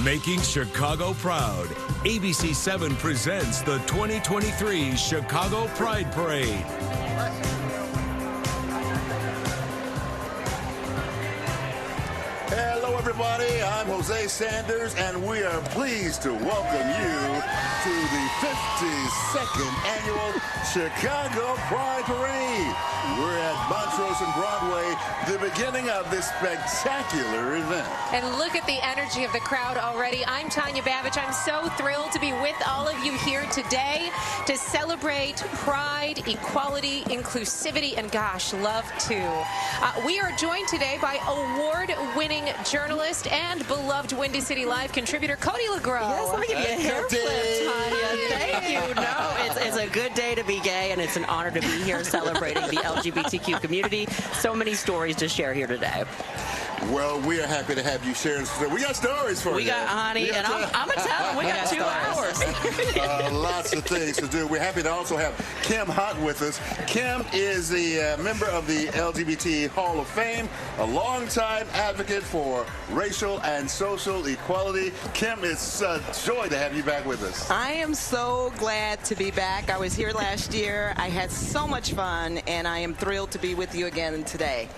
Making Chicago proud, ABC 7 presents the 2023 Chicago Pride Parade. Hello, everybody. I'm Hosea Sanders, and we are pleased to welcome you to the 52nd Annual Chicago Pride Parade. We're at Montrose and Broadway, the beginning of this spectacular event. And look at the energy of the crowd already. I'm Tanja Babich. I'm so thrilled to be with all of you here today to celebrate pride, equality, inclusivity, and gosh, love too. We are joined today by award-winning journalist and beloved Windy City Live contributor Cody LaGrow. Yes, let me give you a hair flip, Tanya. Thank you. No, it's a good day to be gay, and it's an honor to be here celebrating the LGBTQ community. So many stories to share here today. Well, we are happy to have you sharing. We got stories for you. We got, honey, and I'm going to tell them we got 2 hours. Lots of things to do. We're happy to also have Kim Hunt with us. Kim is the member of the LGBT Hall of Fame, a longtime advocate for racial and social equality. Kim, it's a joy to have you back with us. I am so glad to be back. I was here last year. I had so much fun, and I am thrilled to be with you again today.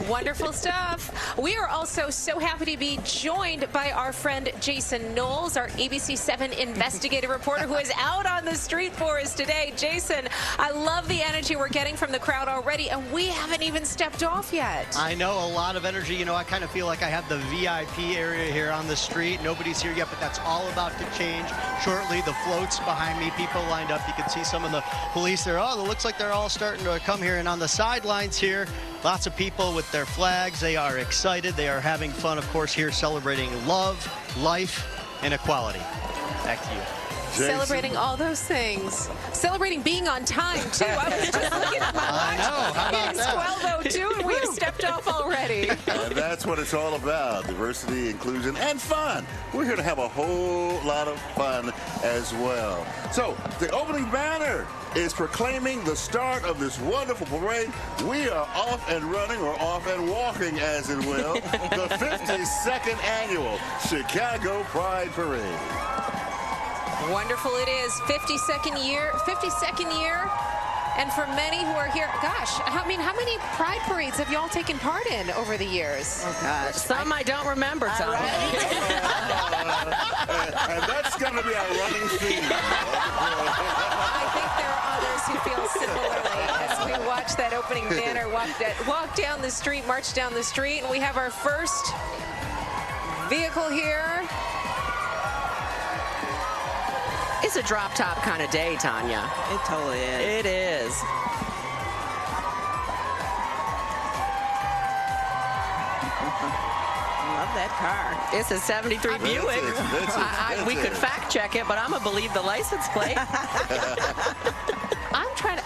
Wonderful stuff. We are also so happy to be joined by our friend Jason Knowles, our ABC 7 investigative reporter who is out on the street for us today. Jason, I love the energy we're getting from the crowd already, and we haven't even stepped off yet. I know, a lot of energy. You know, I kind of feel like I have the VIP area here on the street. Nobody's here yet, but that's all about to change shortly. The floats behind me, people lined up. You can see some of the police there. Oh, it looks like they're all starting to come here. And on the sidelines here, lots of people with their flags. They are excited. They are having fun, of course, here celebrating love, life, and equality. Back to you. Jason. Celebrating all those things. Celebrating being on time, too. I was just looking at my watch. I know. How about that? It's 12:02, and we have stepped off already. And that's what it's all about, diversity, inclusion, and fun. We're here to have a whole lot of fun as well. So, the opening banner is proclaiming the start of this wonderful parade. We are off and running, or off and walking, as it will, the 52nd Annual Chicago Pride Parade. Wonderful it is. 52nd year. And for many who are here, gosh, how many pride parades have y'all taken part in over the years? Oh, gosh. Some I don't remember, Tom. And that's going to be our running theme. I think there are others who feel similarly as we watch that opening banner walk down the street, march down the street, and we have our first vehicle here. It's a drop-top kind of day, Tanya. It totally is. It is. Love that car. It's a 73 Buick. We could fact check it, but I'm going to believe the license plate. I'm trying to,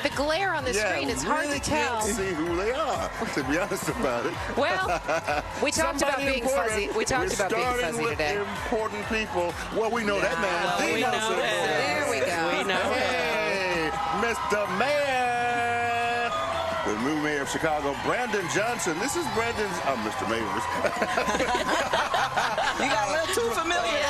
the glare on the screen is hard to tell. Can't see who they are, to be honest about it. Well, we talked about being fuzzy. We talked about being fuzzy today. Important people. Well, we know that man. Well, we know that. There we go. We know Hey, Mr. Mayor. The new mayor of Chicago, Brandon Johnson. This is Brandon's, Mr. Mayor's. You got a little too familiar.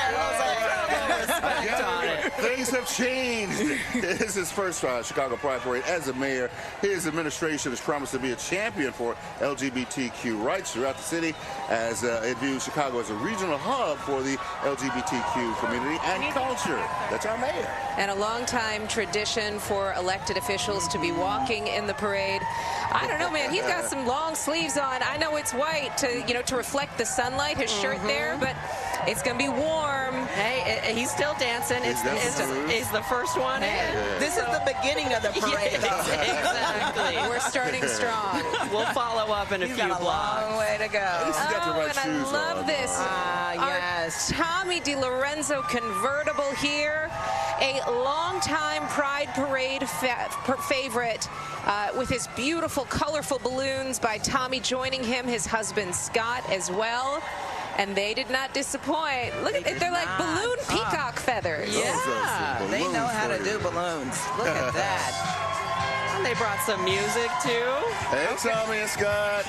Things have changed. This is his first Chicago Pride Parade as a mayor. His administration has promised to be a champion for LGBTQ rights throughout the city, as it views Chicago as a regional hub for the LGBTQ community and culture. That's our mayor. And a long-time tradition for elected officials to be walking in the parade. I don't know, man. He's got some long sleeves on. I know it's white to reflect the sunlight. His shirt there, but it's gonna be warm. Hey, he's still dancing. It's the first one in. This is the beginning of the parade. Exactly. We're starting strong. We'll follow up in a few got a blocks. long way to go. He's got the right and shoes I love on. this. Yes. Our Tommy DiLorenzo convertible here. A longtime Pride Parade favorite with his beautiful, colorful balloons by Tommy joining him, his husband Scott as well. And they did not disappoint. Look at it, they're like balloon peacock feathers. Yeah, they know how to do balloons. Look at that. And they brought some music too. Hey, Tommy and Scott.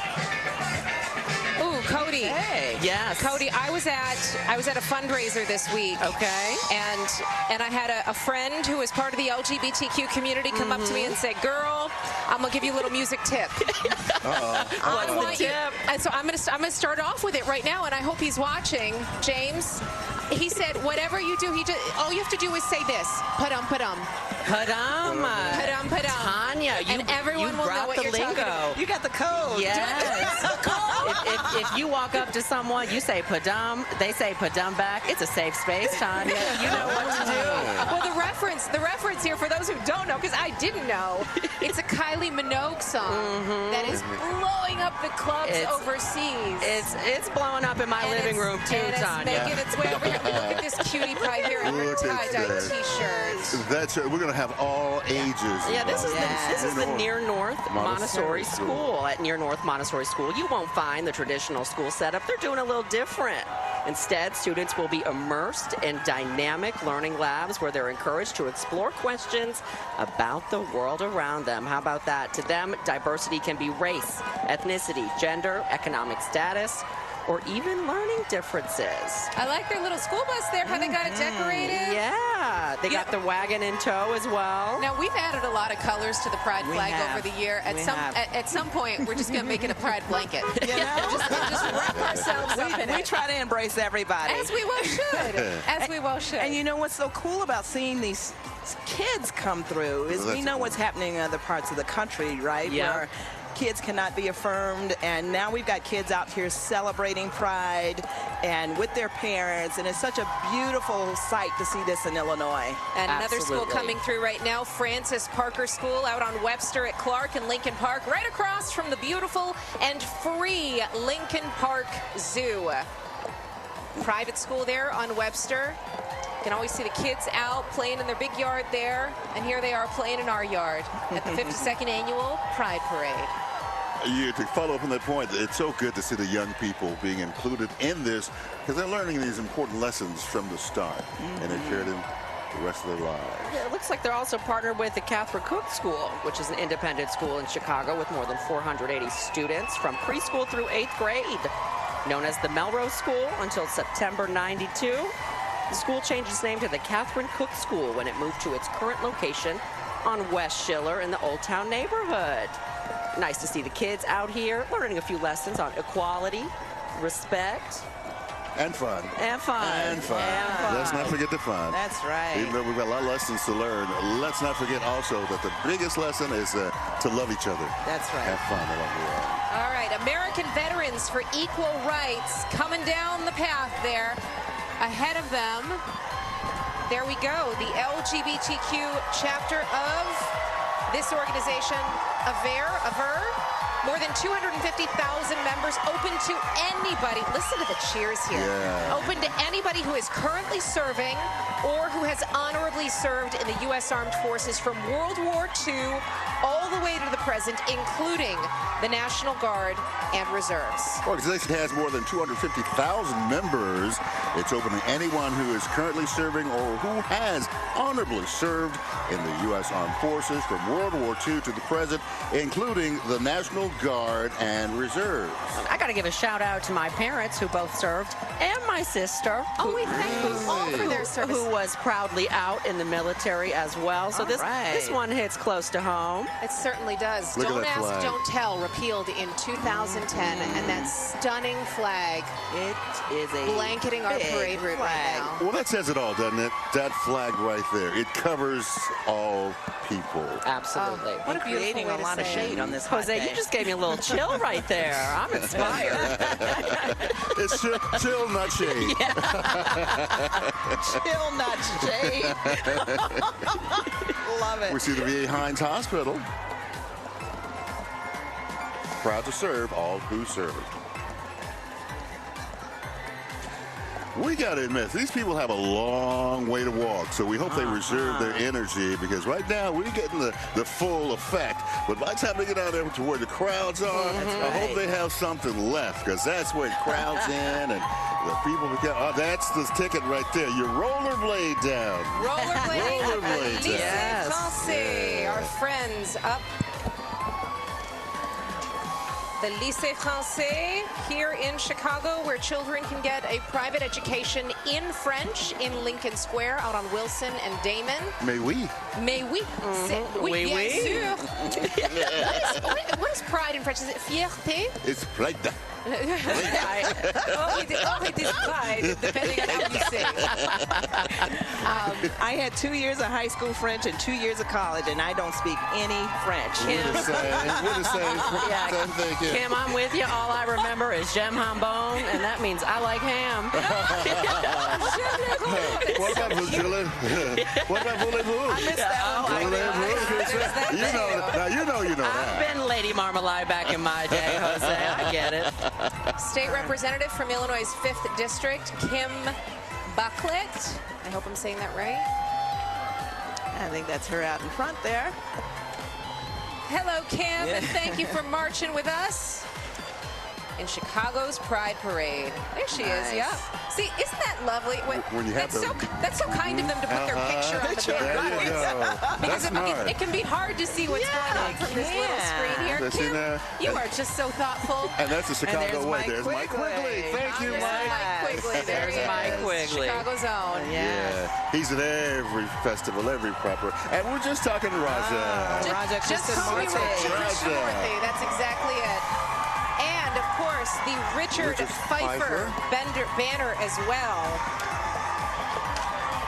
Ooh, Cody, Okay. Yes. Cody, I was at a fundraiser this week. Okay. And I had a friend who was part of the LGBTQ community come up to me and say, "Girl, I'm gonna give you a little music tip." What's the tip? And so I'm gonna start off with it right now, and I hope he's watching. James, he said, whatever you do, all you have to do is say this: "Padum, padum." Padum. Padum, padum. Tanya, and everyone will know what you're talking about. You got the code. Yes. if you walk up to someone, you say padum, they say padum back. It's a safe space, Tanya. You know what to do. Well, the reference here, for those who don't know, because I didn't know, it's a Kylie Minogue song that is blowing up the clubs overseas. It's blowing up in my living room too, and Tanya. It's making its way over here. Look at this cutie pie here in her tie-dye T-shirt. That's we're gonna have all ages. Yeah, this is the Near North Montessori School. At Near North Montessori School, you won't find the traditional school setup. They're doing a little different. Instead, students will be immersed in dynamic learning labs where they're encouraged to explore questions about the world around them. How about that? To them, diversity can be race, ethnicity, gender, economic status, or even learning differences. I like their little school bus there, how they got it decorated. Yeah, they got the wagon in tow as well. Now, we've added a lot of colors to the pride flag over the year. At some point, we're just going to make it a pride blanket. You know? just wrap ourselves up in We it. try to embrace everybody. As we well should. As we well should. And you know what's so cool about seeing these kids come through is we know what's happening in other parts of the country, right? Yeah. Where kids cannot be affirmed, and now we've got kids out here celebrating Pride and with their parents, and it's such a beautiful sight to see this in Illinois. And another school Absolutely. coming through right now, Francis Parker School out on Webster at Clark and Lincoln Park, right across from the beautiful and free Lincoln Park Zoo. Private school there on Webster. You can always see the kids out playing in their big yard there, and here they are playing in our yard at the 52nd Annual Pride Parade. To follow up on that point, it's so good to see the young people being included in this because they're learning these important lessons from the start, and they carry them the rest of their lives. Yeah, it looks like they're also partnered with the Catherine Cook School, which is an independent school in Chicago with more than 480 students from preschool through 8th grade. Known as the Melrose School until September '92, the school changed its name to the Catherine Cook School when it moved to its current location on West Schiller in the Old Town neighborhood. Nice to see the kids out here learning a few lessons on equality, respect, And fun. and fun. And fun. Let's not forget the fun. That's right. Even though we've got a lot of lessons to learn, let's not forget also that the biggest lesson is to love each other. That's right. Have fun along the way. All right, American Veterans for Equal Rights coming down the path there. Ahead of them, there we go, the LGBTQ chapter of this organization, AVER, more than 250,000 members, open to anybody. Listen to the cheers here. Yeah. Open to anybody who is currently serving or who has honorably served in the U.S. Armed Forces from World War II all the way to the present, including the National Guard and Reserves. The organization has more than 250,000 members. It's open to anyone who is currently serving or who has honorably served in the U.S. Armed Forces from World War II to the present, including the National Guard and Reserves. I got to give a shout out to my parents who both served, and my sister. Oh, we thank you all for their service. Who was proudly out in the military as well. So this one hits close to home. It certainly does. Look at Don't that Ask, flag. Don't Tell, repealed in 2010, and that stunning flag It is a blanketing our big parade route right flag. now. Well, that says it all, doesn't it? That flag right there. It covers all people. Absolutely. What a beautiful Creating way a to lot of say it. shade on this hot Jose, day. you just gave me a little chill right there. I'm inspired. It's chill, not shade. Chill, not shade. Love it. We see the VA Hines Hospital. Proud to serve all who serve. We got to admit, these people have a long way to walk, so we hope they reserve their energy because right now we're getting the full effect. But by the time they get out there to where the crowds are, I hope they have something left because that's where it crowds in and the people become, that's the ticket right there. Your rollerblade down. Rollerblade. Rollerblade. Lisa Yes. Falsey, our friends up the Lycée Français here in Chicago, where children can get a private education in French in Lincoln Square out on Wilson and Damon. Mais oui. Mais oui. Oui, bien sûr. What is pride in French? Is it fierté? It's pride. Or it is pride, depending on how you say it. I had 2 years of high school French and 2 years of college, and I don't speak any French. We're the same. Same thing here. Kim, I'm with you. All I remember is j'aime jambon, and that means I like ham. What about voulez-vous? What about voulez-vous? I missed that one. You know I've that. been Lady Marmalade back in my day, Jose. I get it. State Representative from Illinois' 5th District, Kim Bucklet. I hope I'm saying that right. I think that's her out in front there. Hello, Kim, and thank you for marching with us in Chicago's Pride Parade. There she is, yeah. See, isn't that lovely? When you have that's so kind of them to put their picture on the There big you go. because That's smart. it can be hard to see what's going on from this little screen here. Let's see Kim, now. you are just so thoughtful. And that's the Chicago there's way. Mike There's Mike Quigley. Quigley. Thank you, Mike. Mike Quigley. There he There's Mike is. Quigley. Chicago's own. Yeah. He's at every festival, every proper. And we're just talking to Raja. Raja Just call me Krishnamurti. Krishnamurti. That's exactly it. And, of course, the Richard Pfeiffer banner as well.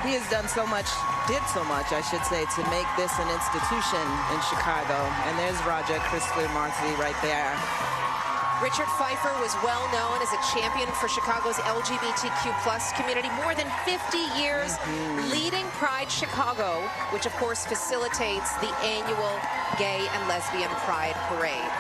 He has done so much, did so much, I should say, to make this an institution in Chicago. And there's Raja Krishnamurti right there. Richard Pfeiffer was well known as a champion for Chicago's LGBTQ+ community. More than 50 years leading Pride Chicago, which, of course, facilitates the annual Gay and Lesbian Pride Parade.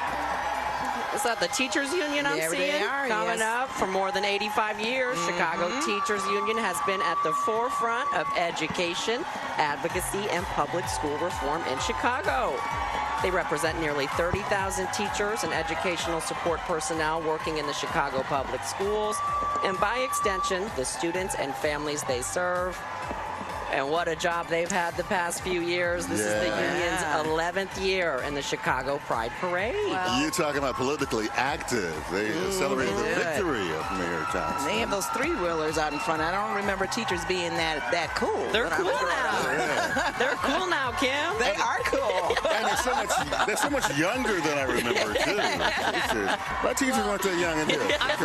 Is that the Teachers Union I'm There seeing they are, coming yes. up for more than 85 years? Chicago Teachers Union has been at the forefront of education, advocacy, and public school reform in Chicago. They represent nearly 30,000 teachers and educational support personnel working in the Chicago public schools, and by extension, the students and families they serve. And what a job they've had the past few years. This is the union's 11th year in the Chicago Pride Parade. You're talking about politically active. They celebrated the victory of Mayor Johnson. They have those three-wheelers out in front. I don't remember teachers being that cool. They're cool now. Yeah. They're cool now, Kim. They are cool. And they're so much younger than I remember, too. My teachers weren't that young and hip. I've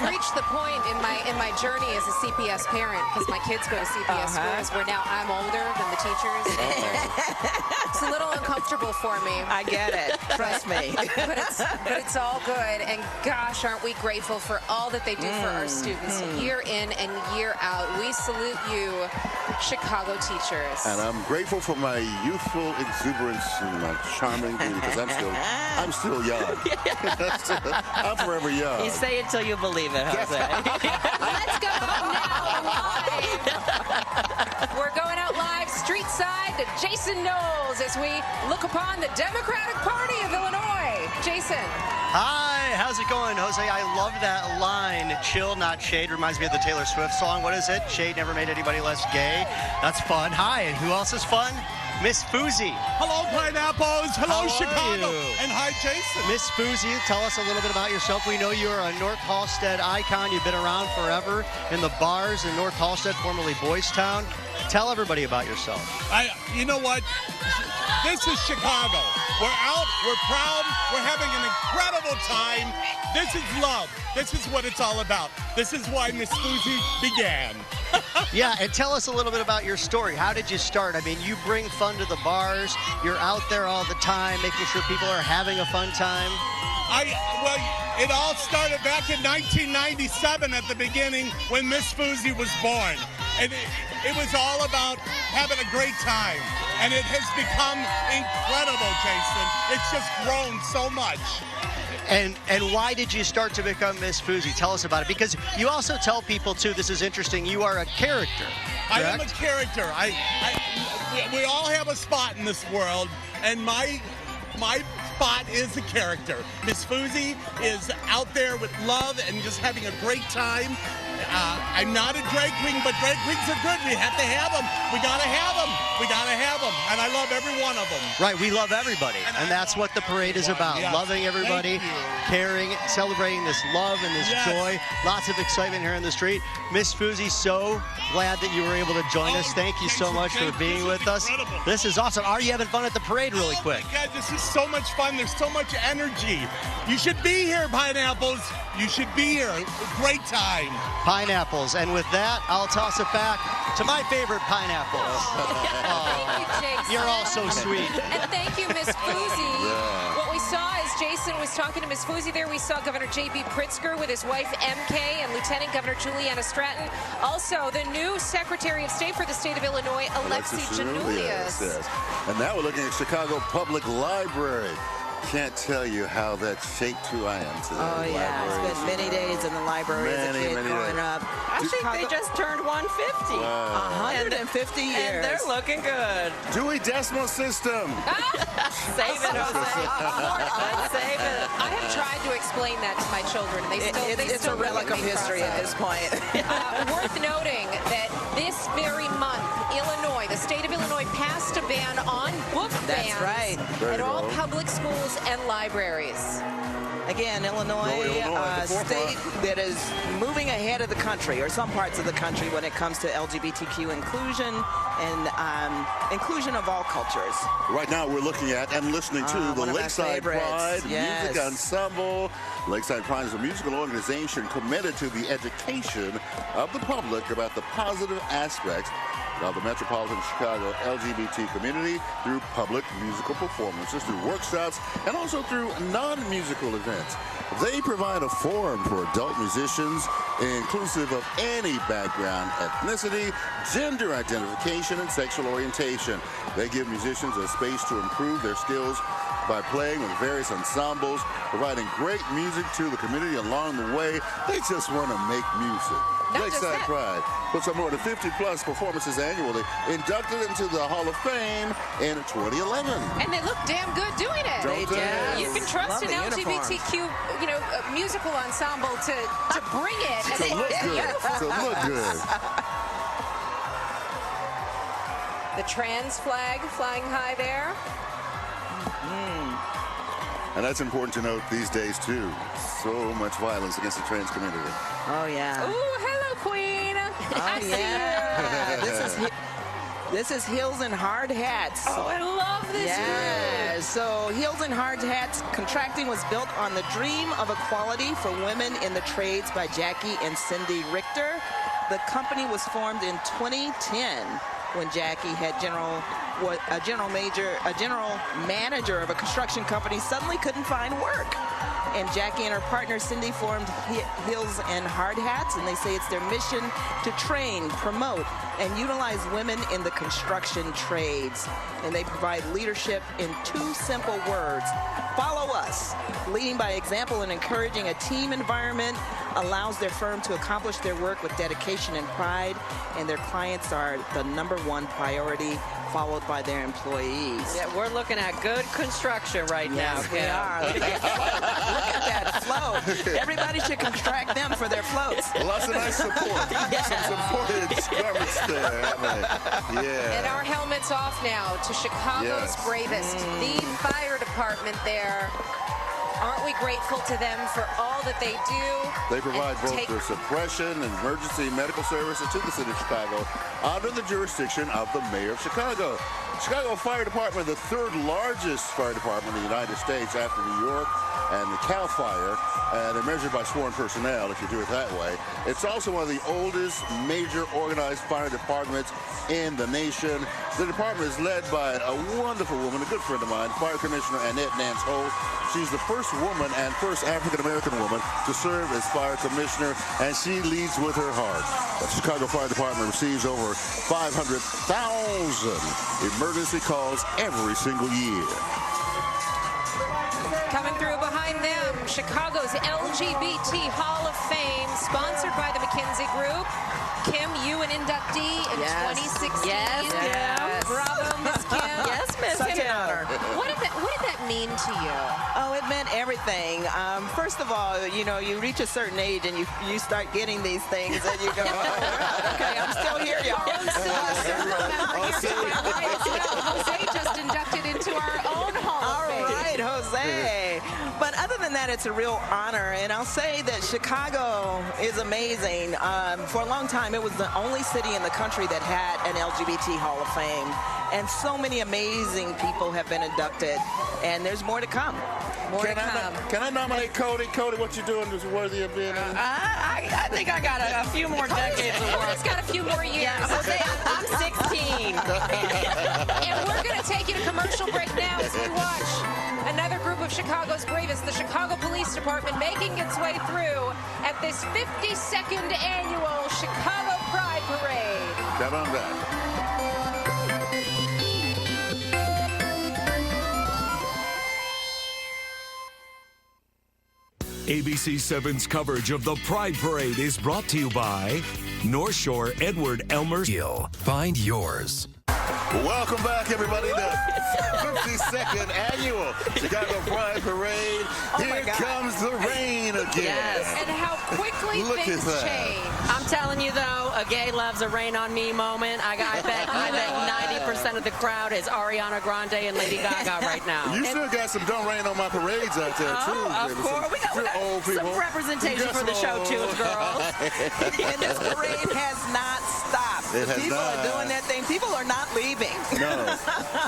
reached the point in my journey as a CPS parent, because my kids go to CPS schools, where now I'm older than the teachers. It's a little uncomfortable for me. I get it. Trust me. But it's all good. And gosh, aren't we grateful for all that they do for our students year in and year out. We salute you, Chicago teachers. And I'm grateful for my youthful exuberance and my charming beauty, because I'm still young. I'm forever young. You say it till you believe it, Jose. Let's go now live. We're going out live street side to Jason Knowles as we look upon the Democratic Party of Illinois. Jason. Hi, how's it going, Jose? I love that line, chill, not shade. Reminds me of the Taylor Swift song. What is it? Shade never made anybody less gay. That's fun. Hi, and who else is fun? Miss Fousey. Hello, Pineapples. Hello, How are Chicago. you? And hi, Jason. Miss Fousey, tell us a little bit about yourself. We know you're a North Halstead icon. You've been around forever in the bars in North Halstead, formerly Boys Town. Tell everybody about yourself. You know what? This is Chicago. We're out. We're proud. We're having an incredible time. This is love. This is what it's all about. This is why Miss Fousey began. Yeah, and tell us a little bit about your story. How did you start? I mean, you bring fun to the bars. You're out there all the time, making sure people are having a fun time. Well, it all started back in 1997 at the beginning when Miss Fousey was born. And it was all about having a great time. And it has become incredible, Jason. It's just grown so much. And why did you start to become Miss Fousey? Tell us about it. Because you also tell people, too, this is interesting, you are a character, correct? I am a character. We all have a spot in this world, and my spot is a character. Miss Fousey is out there with love and just having a great time. I'm not a drag queen, but drag queens are good. We have to have them. We got to have them. We got to have them. And I love every one of them. Right, we love everybody. And that's what the parade is about. Yes. Loving everybody, caring, celebrating this love and this joy. Lots of excitement here in the street. Miss Fuzi, so glad that you were able to join us. Thank you so much for being with us. Incredible. This is awesome. Are you having fun at the parade really quick? Oh my God, this is so much fun. There's so much energy. You should be here, Pineapples. You should be here. Great time. Pineapples. And with that, I'll toss it back to my favorite pineapples. Thank you, Jason. You're all so sweet. And thank you, Miss Fuzi. What we saw as Jason was talking to Miss Fuzi there, we saw Governor J.B. Pritzker with his wife MK and Lieutenant Governor Juliana Stratton. Also, the new Secretary of State for the state of Illinois, Alexis Janulius. Yes. And now we're looking at Chicago Public Library. Can't tell you how that shaped who I am today. Oh, yeah. Spent many days in the library as a kid growing up. I think they just turned 150. Wow. 150 years. And they're looking good. Dewey Decimal System. Save it, Jose. Save it. I have tried to explain that to my children. It's a relic of history at this point. Worth noting that this very month, Illinois, the state of Illinois, passed a ban on book bans That's right. at all public schools and libraries. Again, Illinois, state that is moving ahead of the country, or some parts of the country, when it comes to LGBTQ inclusion and inclusion of all cultures. Right now we're looking at and listening to the Lakeside Pride Music Ensemble. Lakeside Pride is a musical organization committed to the education of the public about the positive aspects of the metropolitan Chicago LGBT community through public musical performances, through workshops, and also through non-musical events. They provide a forum for adult musicians, inclusive of any background, ethnicity, gender identification, and sexual orientation. They give musicians a space to improve their skills by playing with various ensembles, providing great music to the community along the way. They just want to make music. Lakeside Pride puts on more than 50-plus performances annually, inducted into the Hall of Fame in 2011. And they look damn good doing it. Don't they? You can trust an LGBTQ, musical ensemble to bring it. To look good. To look good. The trans flag flying high there. And that's important to note these days, too. So much violence against the trans community. Oh, yeah. Ooh, hello, Queen. I see you. This is Heels and Hard Hats. Oh, I love this group. So Heels and Hard Hats Contracting was built on the dream of equality for women in the trades by Jackie and Cindy Richter. The company was formed in 2010 when Jackie had a general manager of a construction company suddenly couldn't find work. And Jackie and her partner Cindy formed Heels and Hard Hats, and they say it's their mission to train, promote, and utilize women in the construction trades. And they provide leadership in 2 simple words: follow us. Leading by example and encouraging a team environment allows their firm to accomplish their work with dedication and pride, and their clients are the #1 priority, followed by their employees. Yeah, we're looking at good construction right now. Yes, we are. Look at that float. Everybody should contract them for their floats. Lots of nice support. Some supported garments there, haven't they? Yeah. And our helmets off now to Chicago's bravest, the fire department there. Aren't we grateful to them for all that they do? They provide both the suppression and emergency medical services to the city of Chicago under the jurisdiction of the mayor of Chicago. Chicago Fire Department, the 3rd largest fire department in the United States after New York and the Cal Fire, and they're measured by sworn personnel if you do it that way. It's also one of the oldest major organized fire departments in the nation. The department is led by a wonderful woman, a good friend of mine, Fire Commissioner Annette Nance Holt. She's the first woman and first African-American woman to serve as fire commissioner, and she leads with her heart. The Chicago Fire Department receives over 500,000 emergency calls every single year. Coming through behind them, Chicago's LGBT Hall of Fame, sponsored by the McKinsey Group. Kim, you an inductee in 2016. Yes. Bravo, Miss Kim. Yes, Miss Such Kim. an honor. What did that mean to you? Oh, it meant everything. First of all, you know, you reach a certain age and you start getting these things and you go, oh, okay, I'm still here, y'all. Jose just inducted into our own Hall of Fame. All right, Jose. But other than that, it's a real honor. And I'll say that Chicago is amazing. For a long time, it was the only city in the country that had an LGBT Hall of Fame. And so many amazing people have been inducted. And there's more to come. Can I nominate Cody? Cody, what you're doing is worthy of being in. I think I got a few more decades of work. He's got a few more years. Yeah, Jose, I'm 16. And we're going to take you to commercial break now as we watch another group of Chicago's bravest, the Chicago Police Department, making its way through at this 52nd annual Chicago Pride Parade. Come on back. ABC 7's coverage of the Pride Parade is brought to you by North Shore Edward Elmer. Find yours. Welcome back, everybody, to 52nd annual Chicago Pride Parade. Here comes the rain again. Yes. And how quickly Look things at that. change. I'm telling you, though, a gay loves a rain on me moment. I bet 90% of the crowd is Ariana Grande and Lady Gaga right now. You still got some Don't Rain on My Parades out there, too. Oh, of course. We got old people. some representation for the show, too, girls. And this parade has not stopped. It has People not. are doing their thing. People are not leaving. No.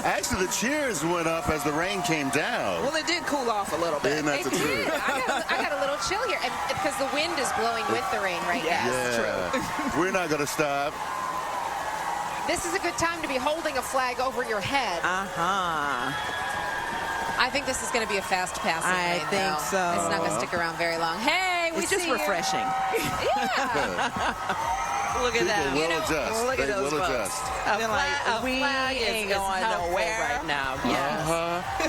Actually, the cheers went up as the rain came down. Well, it did cool off a little bit. Isn't that It the truth? did. I got a little chill here because the wind is blowing with the rain right now. Yeah. We're not going to stop. This is a good time to be holding a flag over your head. I think this is going to be a fast passing I rain, think though. so. It's not going to stick around very long. Hey, we It's just see you. refreshing. Yeah. Look at People that. will adjust. look at They those will folks. adjust. They're like, we flag ain't is going helpful nowhere. right now. Yes.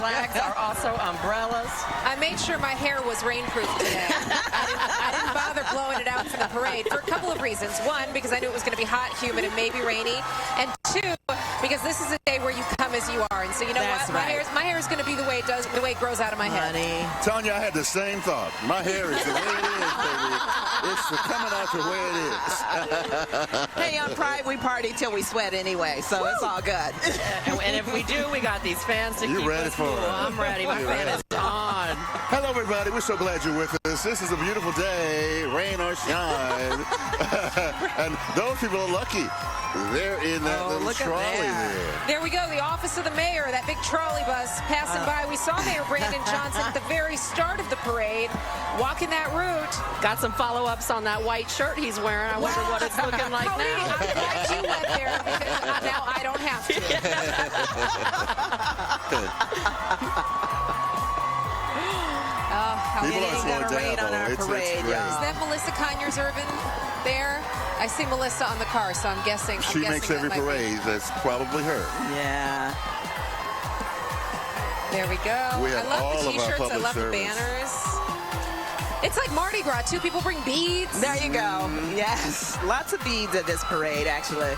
Flags are also umbrellas. I made sure my hair was rainproof today. I didn't bother blowing it out for the parade for a couple of reasons. One, because I knew it was going to be hot, humid, and maybe rainy. And two, because this is a day where you come as you are. And so you know That's what? right. My hair is going to be the way it grows out of my head. Honey. Tanya, I had the same thought. My hair is the way it is, baby. It's coming out the way it is. Hey, on Pride, we party till we sweat anyway, so it's all good. And if we do, we got these fans to You keep ready us for cool. it? I'm ready. My You fan ready? is on. Hello, everybody. We're so glad you're with us. This is a beautiful day, rain or shine. And those people are lucky. They're in that little look at trolley that. there. There we go, the office of the mayor, that big trolley bus passing by. We saw Mayor Brandon Johnson at the very start of the parade, walking that route. Got some follow-ups on that white shirt he's wearing. I wonder what it's looking like Cody, now. I'm glad you went there because now I don't have to. Oh, how People many- are ain't slowing gonna rain down, on though. our It's parade, great. y'all. Is that Melissa Conyers-Irvin there? I see Melissa on the car, so I'm guessing. She makes every that might be- parade. That's probably her. Yeah. There we go. We I have love all the of our t-shirts. I public love service. the banners. It's like Mardi Gras, too. People bring beads. There you go. Yes. Lots of beads at this parade, actually.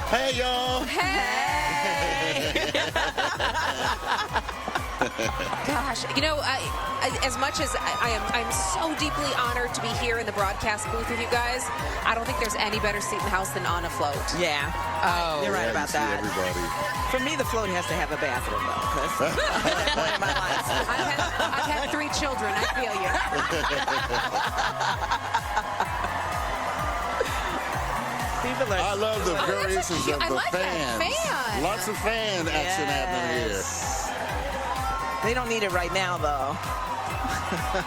Hey, y'all. Hey! Gosh, you know, as much as I'm so deeply honored to be here in the broadcast booth with you guys, I don't think there's any better seat in the house than on a float. Yeah. Oh, You're right Yeah, about you see that. everybody. For me, the float has to have a bathroom, though. 'Cause at that point in my life. I've had 3 children. I feel you. People are I love the variations of I the like that. fans. Fan. Lots of fan action happening here. They don't need it right now, though.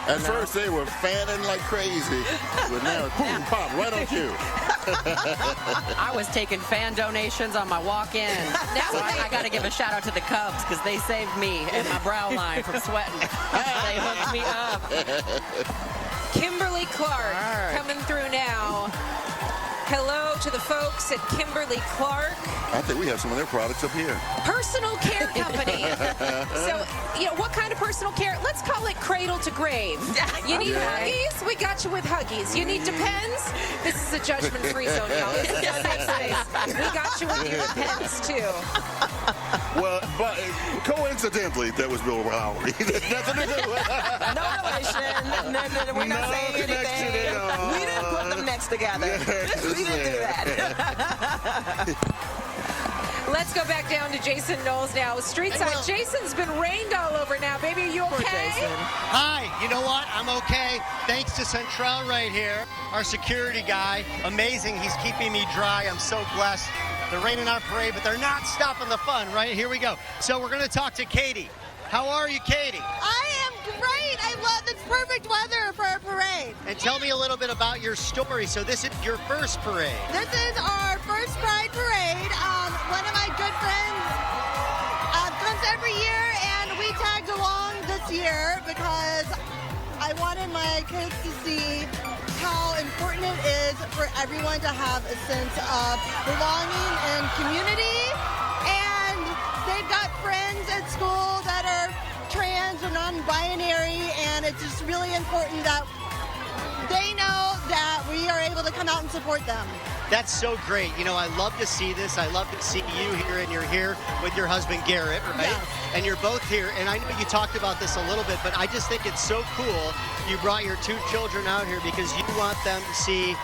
At first, they were fanning like crazy, but now, boom, pop, right on cue. I was taking fan donations on my walk-in. So I got to give a shout-out to the Cubs because they saved me and my brow line from sweating. They hooked me up. Kimberly Clark coming through now. Hello to the folks at Kimberly Clark. I think we have some of their products up here. Personal care company. So, you know, what kind of personal care? Let's call it cradle to grave. You need Huggies? We got you with Huggies. You need Depends? This is a judgment-free zone, y'all. This is a safe space. We got you with your pens, too. Well, but coincidentally, that was Bill Lowry. Nothing to do with it. No relation. We're not saying connection anything. at all. We didn't put them next together. We didn't do that. Let's go back down to Jason Knowles now. Street side. Jason's been rained all over now. Baby, are you okay? Hi, you know what? I'm okay. Thanks to Central right here, our security guy. Amazing. He's keeping me dry. I'm so blessed. They're raining our parade, but they're not stopping the fun, right? Here we go. So we're going to talk to Katie. How are you, Katie? I am great. I love this perfect weather for a parade. And tell me a little bit about your story. So this is your first parade. This is our first Pride parade. One of my good friends comes every year, and we tagged along this year because I wanted my kids to see how important it is for everyone to have a sense of belonging and community. And they've got friends at school that are trans or non-binary, and it's just really important that they know that we are able to come out and support them. That's so great. You know, I love to see this. I love to see you here, and you're here with your husband, Garrett, right? Yes. And you're both here, and I know you talked about this a little bit, but I just think it's so cool you brought your two children out here because you want them to see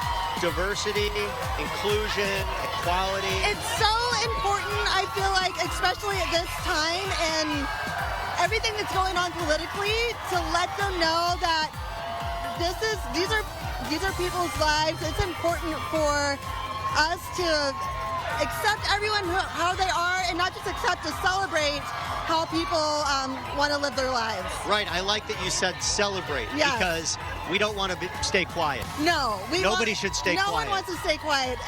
diversity, inclusion, equality. It's so important, I feel like, especially at this time and everything that's going on politically, to let them know that these are people's lives. It's important for us to accept everyone how they are, and not just accept, to celebrate how people want to live their lives. Right. I like that you said celebrate because we don't want to stay quiet. No. Nobody should stay quiet. No one wants to stay quiet.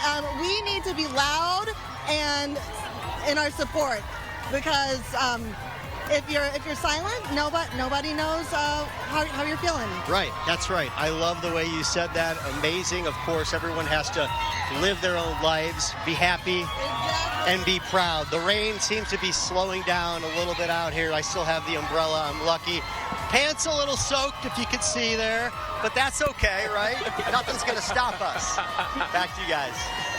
We need to be loud and in our support, because if you're silent, nobody knows how you're feeling. Right, that's right. I love the way you said that. Amazing. Of course, everyone has to live their own lives, be happy, and be proud. The rain seems to be slowing down a little bit out here. I still have the umbrella. I'm lucky. Pants a little soaked, if you could see there, but that's okay, right? Nothing's going to stop us. Back to you guys.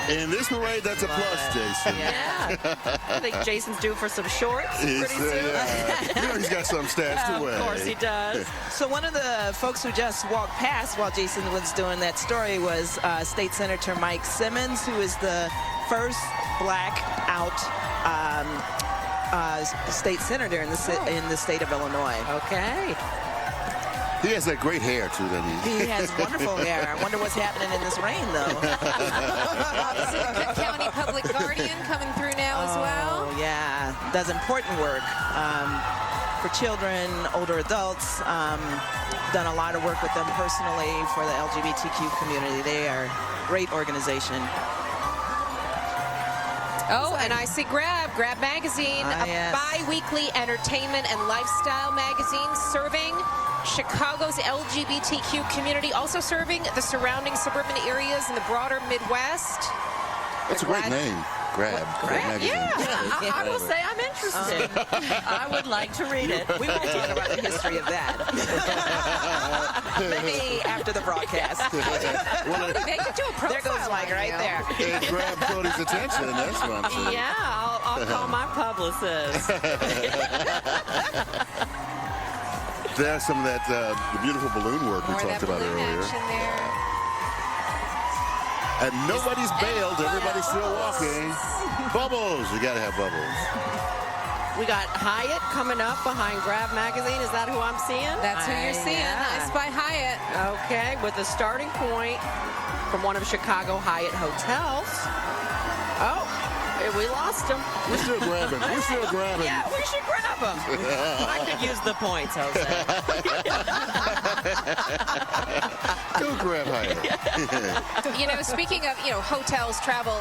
In this parade, that's a plus, Jason. Yeah. I think Jason's due for some shorts pretty soon. You know he's got some stashed away. Of course he does. So one of the folks who just walked past while Jason was doing that story was State Senator Mike Simmons, who is the first black out state senator in the state of Illinois. Okay. He has that great hair, too, doesn't he? He has wonderful hair. I wonder what's happening in this rain, though. Obviously, the Cook County Public Guardian coming through now as well. Oh, yeah. Does important work for children, older adults. Done a lot of work with them personally for the LGBTQ community. They are a great organization. Oh, and I see Grab Magazine, a bi-weekly entertainment and lifestyle magazine serving Chicago's LGBTQ community, also serving the surrounding suburban areas in the broader Midwest. That's a great name. Grab Magazine. Yeah, I will say I'm interested. I would like to read it. We won't talk about the history of that. Maybe after the broadcast. They could do a profile. There goes Mike right there. And grab Cody's attention, that's what I'm saying. Yeah, I'll call my publicist. There's some of that the beautiful balloon work we talked about earlier. And nobody's bailed. Everybody's still walking. Bubbles. You got to have bubbles. We got Hyatt coming up behind Grab Magazine. Is that who I'm seeing? That's who you're seeing. Yeah. I spy Hyatt. Okay, with a starting point from one of Chicago Hyatt hotels. Oh, we lost him. We're still grabbing. We're still grabbing. Yeah, we should grab him. I could use the points, Jose. Go grab Hyatt. You know, speaking of, hotels, travel,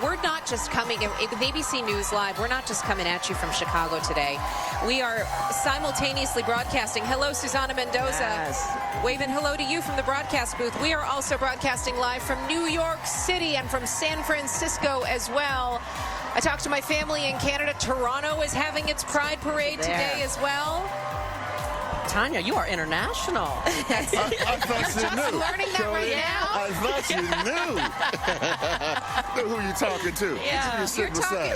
we're not just coming, with ABC News Live, we're not just coming at you from Chicago today. We are simultaneously broadcasting. Hello, Susana Mendoza. Yes. Waving hello to you from the broadcast booth. We are also broadcasting live from New York City and from San Francisco as well. I talked to my family in Canada. Toronto is having its Pride Parade today as well. Tanya, you are international. I thought you knew. Learning that right now. I thought you knew. Know who you're talking to. Yeah.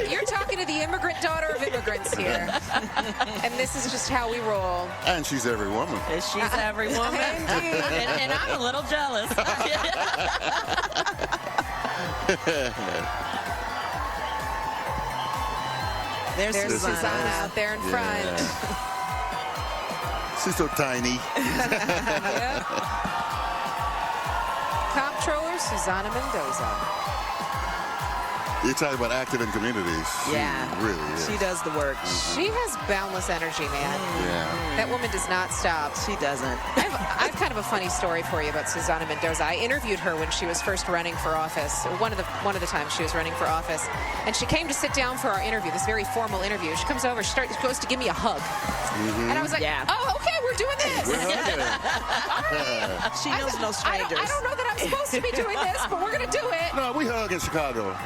You're talking to the immigrant daughter of immigrants here. And this is just how we roll. And she's every woman. She's every woman. and I'm a little jealous. There's Susanna out there in front. She's so tiny. Yep. Comptroller Susanna Mendoza. You're talking about active in communities. Yeah. She really is. She does the work. She has boundless energy, man. Yeah. That woman does not stop. She doesn't. I've kind of a funny story for you about Susanna Mendoza. I interviewed her when she was first running for office, or one of the times she was running for office, and she came to sit down for our interview, this very formal interview. She comes over, she goes to give me a hug, and I was like, "Oh, okay, we're doing this." She knows no strangers. I don't know that I'm supposed to be doing this, but we're gonna do it. No, we hug in Chicago.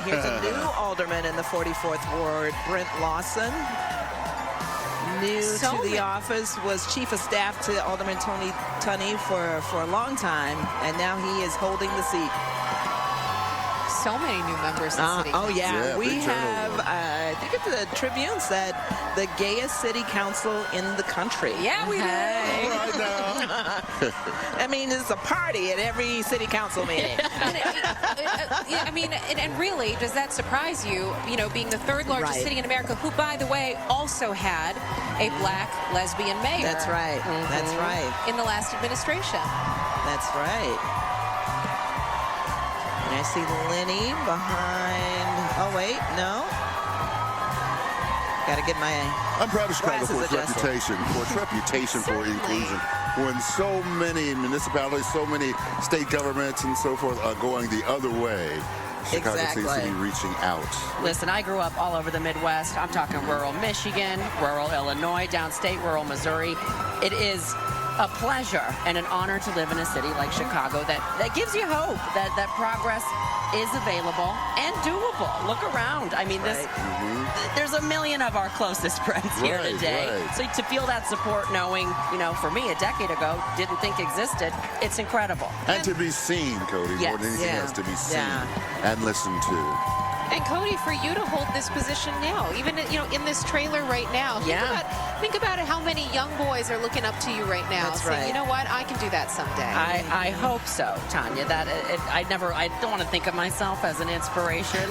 Here's a new alderman in the 44th Ward, Brent Lawson. New to the office, was chief of staff to Alderman Tony Tunney for a long time, and now he is holding the seat. So many new members in city. Oh, yeah. We big have, turnover. I think at the Tribune said, the gayest city council in the country. Yeah, we do. Right now. I mean, it's a party at every city council meeting. I mean, and really, does that surprise you? You know, being the third largest city in America, who, by the way, also had a black lesbian mayor. That's right. That's right. In the last administration. That's right. And I see Lenny behind. Oh, wait, no. Got to get my I'm proud of Chicago for its glasses reputation for inclusion. When so many municipalities, so many state governments and so forth are going the other way, Chicago seems to be reaching out. Listen, I grew up all over the Midwest. I'm talking rural Michigan, rural Illinois, downstate, rural Missouri. It is a pleasure and an honor to live in a city like Chicago that gives you hope that progress is available and doable. Look around. I mean, there's a million of our closest friends here today. So to feel that support, knowing, you know, for me a decade ago, didn't think existed, it's incredible. And to be seen, Cody, more than anything else, to be seen and listened to. And Cody, for you to hold this position now, even in this trailer right now, think about it. How many young boys are looking up to you right now? That's saying, right. You know what? I can do that someday. I hope so, Tanya. That I don't want to think of myself as an inspiration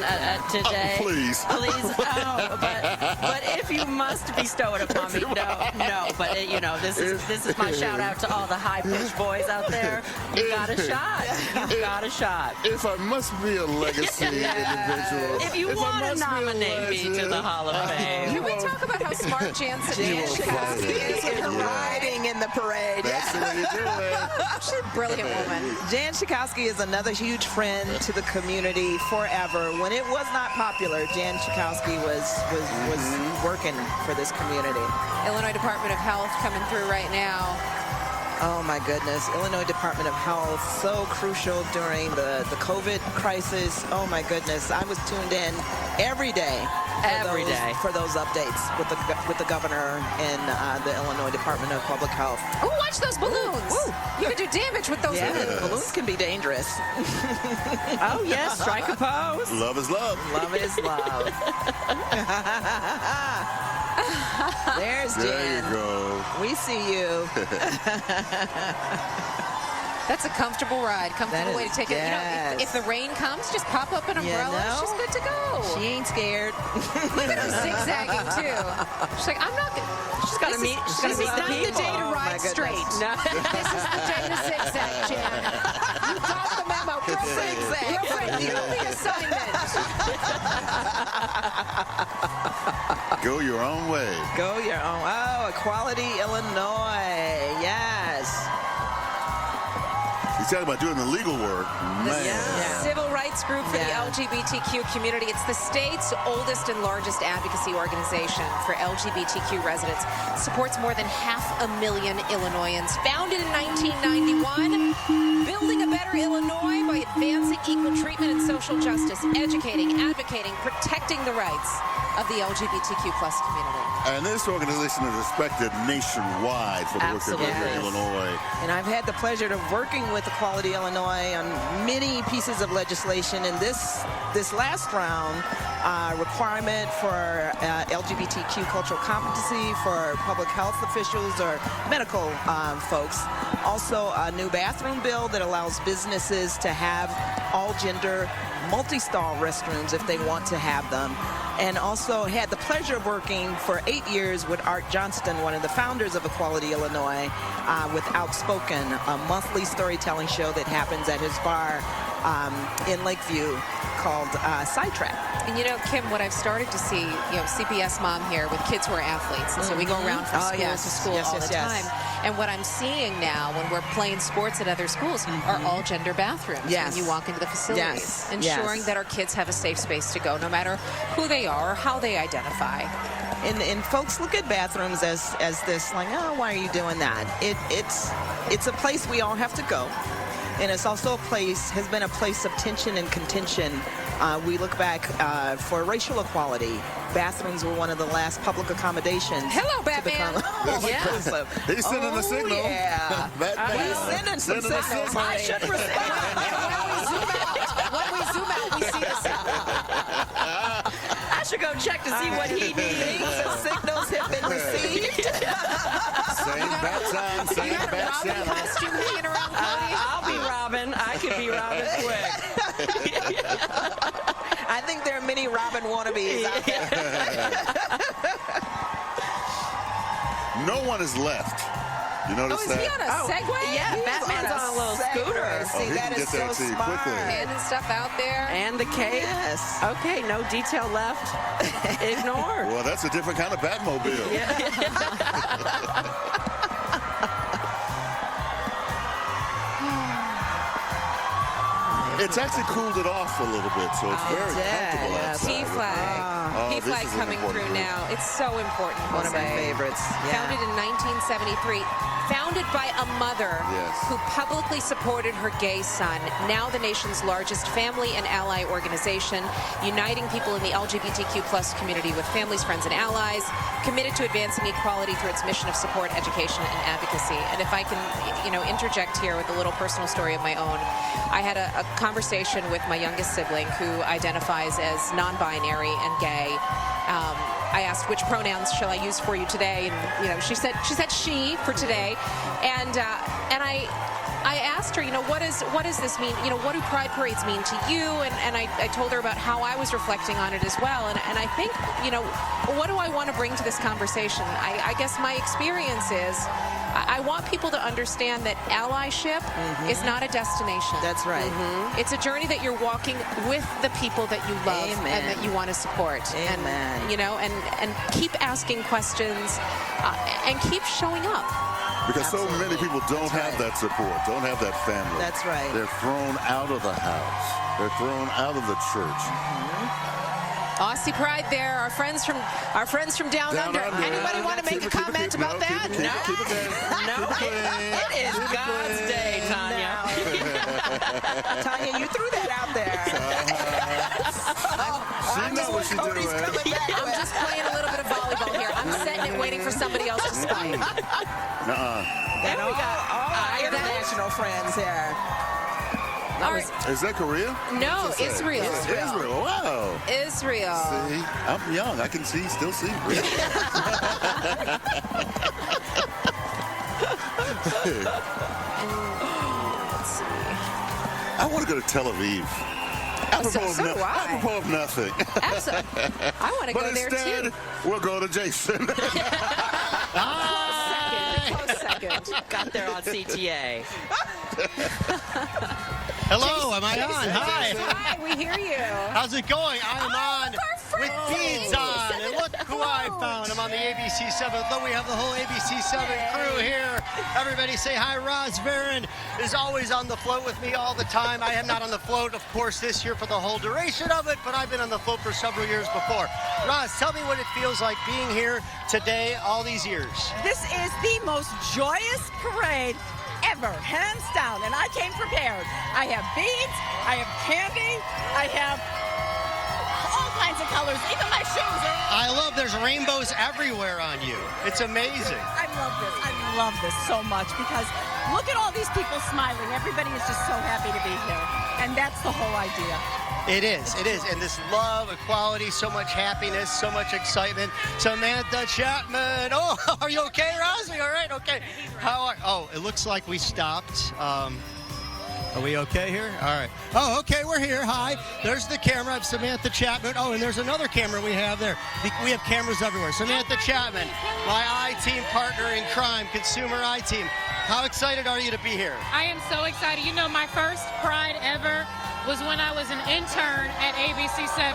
today. Oh, please. Oh, but if you must bestow it upon me, no. But this is my shout out to all the high pitched boys out there. You got a shot. You got a shot. If I must be a legacy individual. If you want to nominate me to the Hall of Fame. Can we talk about how smart Jan Schakowsky is with her riding in the parade? That's the way you do it. She's a brilliant woman. Jan Schakowsky is another huge friend to the community forever. When it was not popular, Jan Schakowsky was working for this community. Illinois Department of Health coming through right now. Oh, my goodness. Illinois Department of Health, so crucial during the COVID crisis. Oh, my goodness. I was tuned in every day for those updates with the governor and the Illinois Department of Public Health. Ooh, watch those balloons. Ooh. You can do damage with those balloons. Balloons can be dangerous. Oh, yes. Strike a pose. Love is love. Love is love. There's Jan. There you go. We see you. That's a comfortable ride. Comfortable way to take it. You know, if the rain comes, just pop up an umbrella. She's good to go. She ain't scared. Look at her zigzagging too. She's like, I'm not. She's got to meet. She's got to meet the people. This is not the day to ride straight. No. This is the day to zigzag, Jan. You got the memo. Go zigzag. You know the assignment. Go your own way. Go your own. Oh, Equality Illinois. Yes. He's talking about doing the legal work. Man. Civil rights group for the LGBTQ community. It's the state's oldest and largest advocacy organization for LGBTQ residents. Supports more than 500,000 Illinoisans. Founded in 1991, building a better Illinois by advancing equal treatment and social justice, educating, advocating, protecting the rights of the LGBTQ plus community. And this organization is respected nationwide for the work they do in Illinois. And I've had the pleasure of working with Equality Illinois on many pieces of legislation. And this last round, requirement for LGBTQ cultural competency for public health officials or medical folks. Also, a new bathroom bill that allows businesses to have all-gender multi-stall restrooms if they want to have them. And also had the pleasure of working for 8 years with Art Johnston, one of the founders of Equality Illinois, with Outspoken, a monthly storytelling show that happens at his bar in Lakeview called Sidetrack. And you know, Kim, what I've started to see, CPS mom here with kids who are athletes, and so we go around from school to school all the time. And what I'm seeing now when we're playing sports at other schools are all gender bathrooms when you walk into the facilities, ensuring that our kids have a safe space to go, no matter who they are or how they identify. And folks look at bathrooms as this, like, oh, why are you doing that? It's a place we all have to go. And it's also has been a place of tension and contention. We look back for racial equality. Bathrooms were one of the last public accommodations. Hello, Batman. He's sending a signal. Yeah. He's sending some signals. I should respond. When we zoom out, we see the signal. I should go check to see what he needs. The signals have been received. Same bat time, same bat channel. Costume hanging around, Cody. I'll be Robin. I can be Robin quick. I think there are many Robin wannabes out there. No one is left. You notice that? Is he on a Segway? Yeah, Batman's on a little scooter. See, he that can is get there so to you smart. quickly. Handing stuff out there. And the cake. Yes. Okay, no detail left. Ignore. Well, that's a different kind of Batmobile. It's actually cooled it off a little bit, so it's very comfortable outside. P-Flag coming through now. It's so important. One of my favorites. Founded in 1973. Founded by a mother who publicly supported her gay son, now the nation's largest family and ally organization, uniting people in the LGBTQ+ community with families, friends, and allies, committed to advancing equality through its mission of support, education, and advocacy. And if I can, interject here with a little personal story of my own, I had a conversation with my youngest sibling who identifies as non-binary and gay. I asked, which pronouns shall I use for you today? And she said she for today. And I asked her, what does this mean? What do pride parades mean to you? And I told her about how I was reflecting on it as well. And I think, what do I want to bring to this conversation? I guess my experience is I want people to understand that allyship is not a destination. That's right. It's a journey that you're walking with the people that you love and that you want to support. Amen. And keep asking questions and keep showing up. Because so many people don't have that support, don't have that family. That's right. They're thrown out of the house. They're thrown out of the church. Aussie Pride there, our friends from down under. Anybody want to make a comment about that? Keep it there. No, it is God's day, Tanya. Tanya, you threw that out there. She knows what she's doing. I'm just playing a little bit of volleyball here. I'm setting it, waiting for somebody else to spike. And all our international friends here. Is that Korea? No, Israel. Israel. Wow. Israel. See, I'm young. I can still see. Let's see. I want to go to Tel Aviv. Apropos of nothing. Absolutely. I want to go there too. Instead, we'll go to Jason. Close second. Got there on CTA. Hello, am I on? Hi. Hi, we hear you. How's it going? I'm on with Deeds on, and look who I found. I'm on the ABC 7. Though we have the whole ABC 7 crew here. Everybody say hi. Roz Varon is always on the float with me all the time. I am not on the float, of course, this year for the whole duration of it, but I've been on the float for several years before. Roz, tell me what it feels like being here today all these years. This is the most joyous parade ever, hands down, and I came prepared. I have beads, I have candy, I have all kinds of colors. Even my shoes are all. I love there's rainbows everywhere on you. It's amazing. I love this. I love this so much because look at all these people smiling. Everybody is just so happy to be here. And that's the whole idea. It is. And this love, equality, so much happiness, so much excitement. Samantha Chapman. Oh, are you okay, Rosie? All right, okay. It looks like we stopped. Are we okay here? All right. Oh, okay, we're here. Hi. There's the camera of Samantha Chapman. Oh, and there's another camera we have there. We have cameras everywhere. Samantha Chapman, my I-Team partner in crime, Consumer I-Team. How excited are you to be here? I am so excited. You know, my first Pride ever was when I was an intern at ABC7.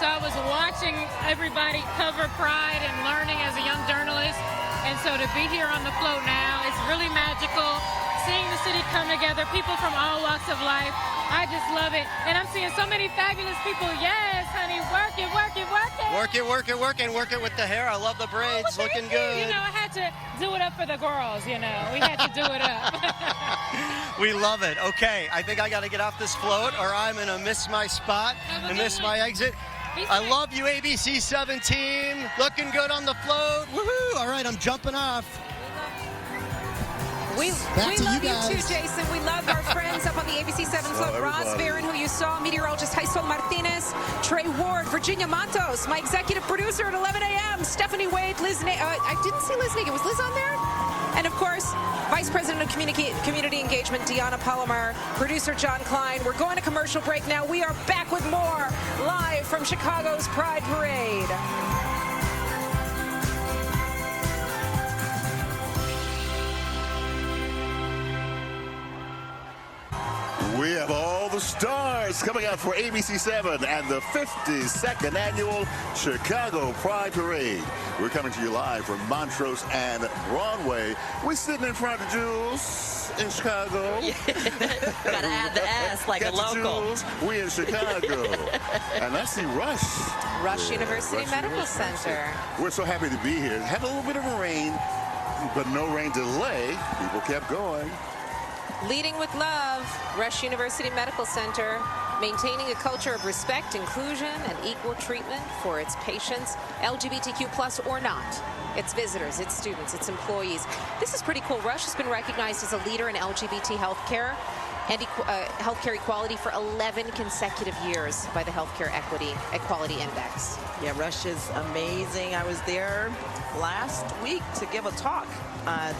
So I was watching everybody cover Pride and learning as a young journalist. And so to be here on the float now, it's really magical. Seeing the city come together, people from all walks of life. I just love it. And I'm seeing so many fabulous people. Yes, honey, work it, work it, work it. Work it, work it, work it, and work it with the hair. I love the braids, looking good. You know, I had to do it up for the girls, you know. We had to do it up. We love it. Okay, I think I got to get off this float or I'm going to miss my spot and miss my exit. I love you, ABC7 team. Looking good on the float. Woohoo! All right, I'm jumping off. We love you too, Jason. We love our friends up on the ABC7 float. Ross Barron, who you saw, meteorologist Jason Martinez, Trey Ward, Virginia Matos, my executive producer at 11 a.m., Stephanie Wade, Liz I didn't see Liz Nagin. Was Liz on there? And, of course, Vice President of Community Engagement, Deanna Palomar, producer John Klein. We're going to commercial break now. We are back with more live from Chicago's Pride Parade. We have all the stars coming out for ABC7 and the 52nd annual Chicago Pride Parade. We're coming to you live from Montrose and Broadway. We're sitting in front of Jules in Chicago. Yeah. Gotta add the S like a local. Jules, we in Chicago. And I see Rush University Medical Center. We're so happy to be here. Had a little bit of a rain, but no rain delay. People kept going. Leading with love, Rush University Medical Center, maintaining a culture of respect, inclusion, and equal treatment for its patients, LGBTQ+ or not, its visitors, its students, its employees. This is pretty cool. Rush has been recognized as a leader in LGBT healthcare and healthcare equality for 11 consecutive years by the Healthcare Equality Index. Yeah, Rush is amazing. I was there last week to give a talk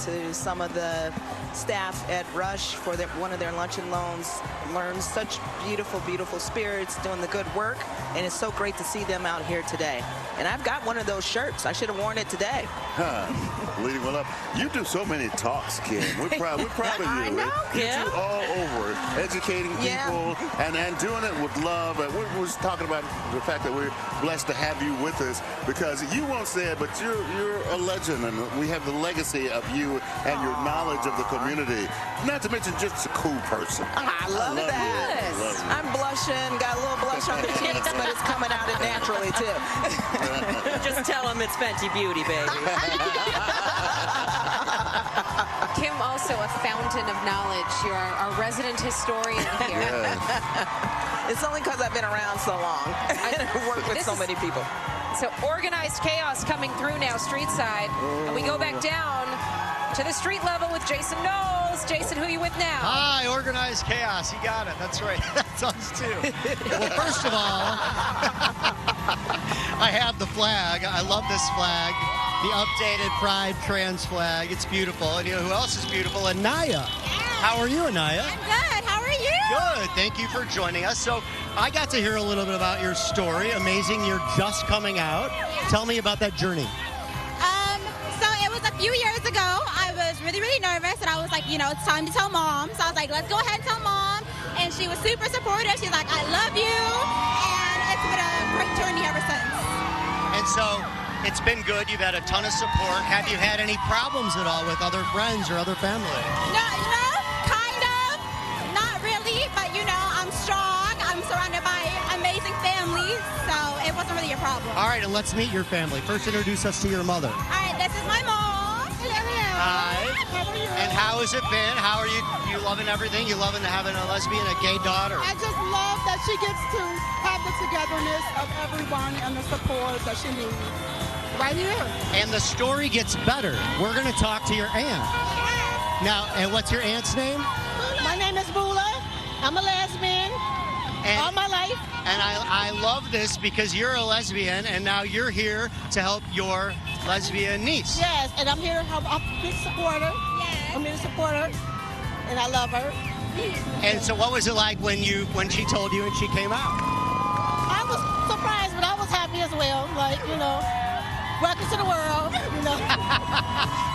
to some of the staff at Rush for one of their lunch and learns such beautiful, beautiful spirits doing the good work, and it's so great to see them out here today. And I've got one of those shirts. I should have worn it today. Leading well up. You do so many talks, Kim. We're proud of you. I know, Kim. You all over, educating people and doing it with love. And we're just talking about the fact that we're blessed to have you with us because you won't say it, but you're a legend, and we have the legacy of you and your knowledge of the community. Not to mention just a cool person. I love that. I'm blushing, got a little blush on the cheeks, but it's coming out naturally too. Just tell them it's Fenty Beauty, baby. Kim, also a fountain of knowledge. You're our resident historian here. Yes. It's only because I've been around so long and worked with so many people. So organized chaos coming through now, street side. And we go back down to the street level with Jason Knowles. Jason, who are you with now? Hi, organized chaos. You got it. That's right. That's us too. Well, first of all, I have the flag. I love this flag. The updated Pride trans flag. It's beautiful. And you know who else is beautiful? Anaya. How are you, Anaya? I'm good. How are you? Good. Thank you for joining us. So I got to hear a little bit about your story. Amazing. You're just coming out. Tell me about that journey. So it was a few years ago. I was really, really nervous, and I was like, you know, it's time to tell Mom. So I was like, let's go ahead and tell Mom. And she was super supportive. She's like, I love you. And it's been a great journey ever since. And so it's been good. You've had a ton of support. Have you had any problems at all with other friends or other family? No, kind of. Not really, but, you know, I'm strong. I'm surrounded by amazing families, so it wasn't really a problem. All right, and let's meet your family. First, introduce us to your mother. All right, this is my mom. Hello. Hi. How are you? And how has it been? How are you? You loving everything? You loving having a lesbian, a gay daughter? I just love that she gets to have the togetherness of everyone and the support that she needs. Right here. And the story gets better. We're going to talk to your aunt. Now, and what's your aunt's name? My name is Bula. I'm a lesbian all my life. And I love this because you're a lesbian, and now you're here to help your lesbian niece. Yes, and I'm here. I'm a big supporter. Yes. I'm here to support her, and I love her. And so what was it like when she told you and she came out? I was surprised, but I was happy as well. Like, you know, welcome to the world. You know.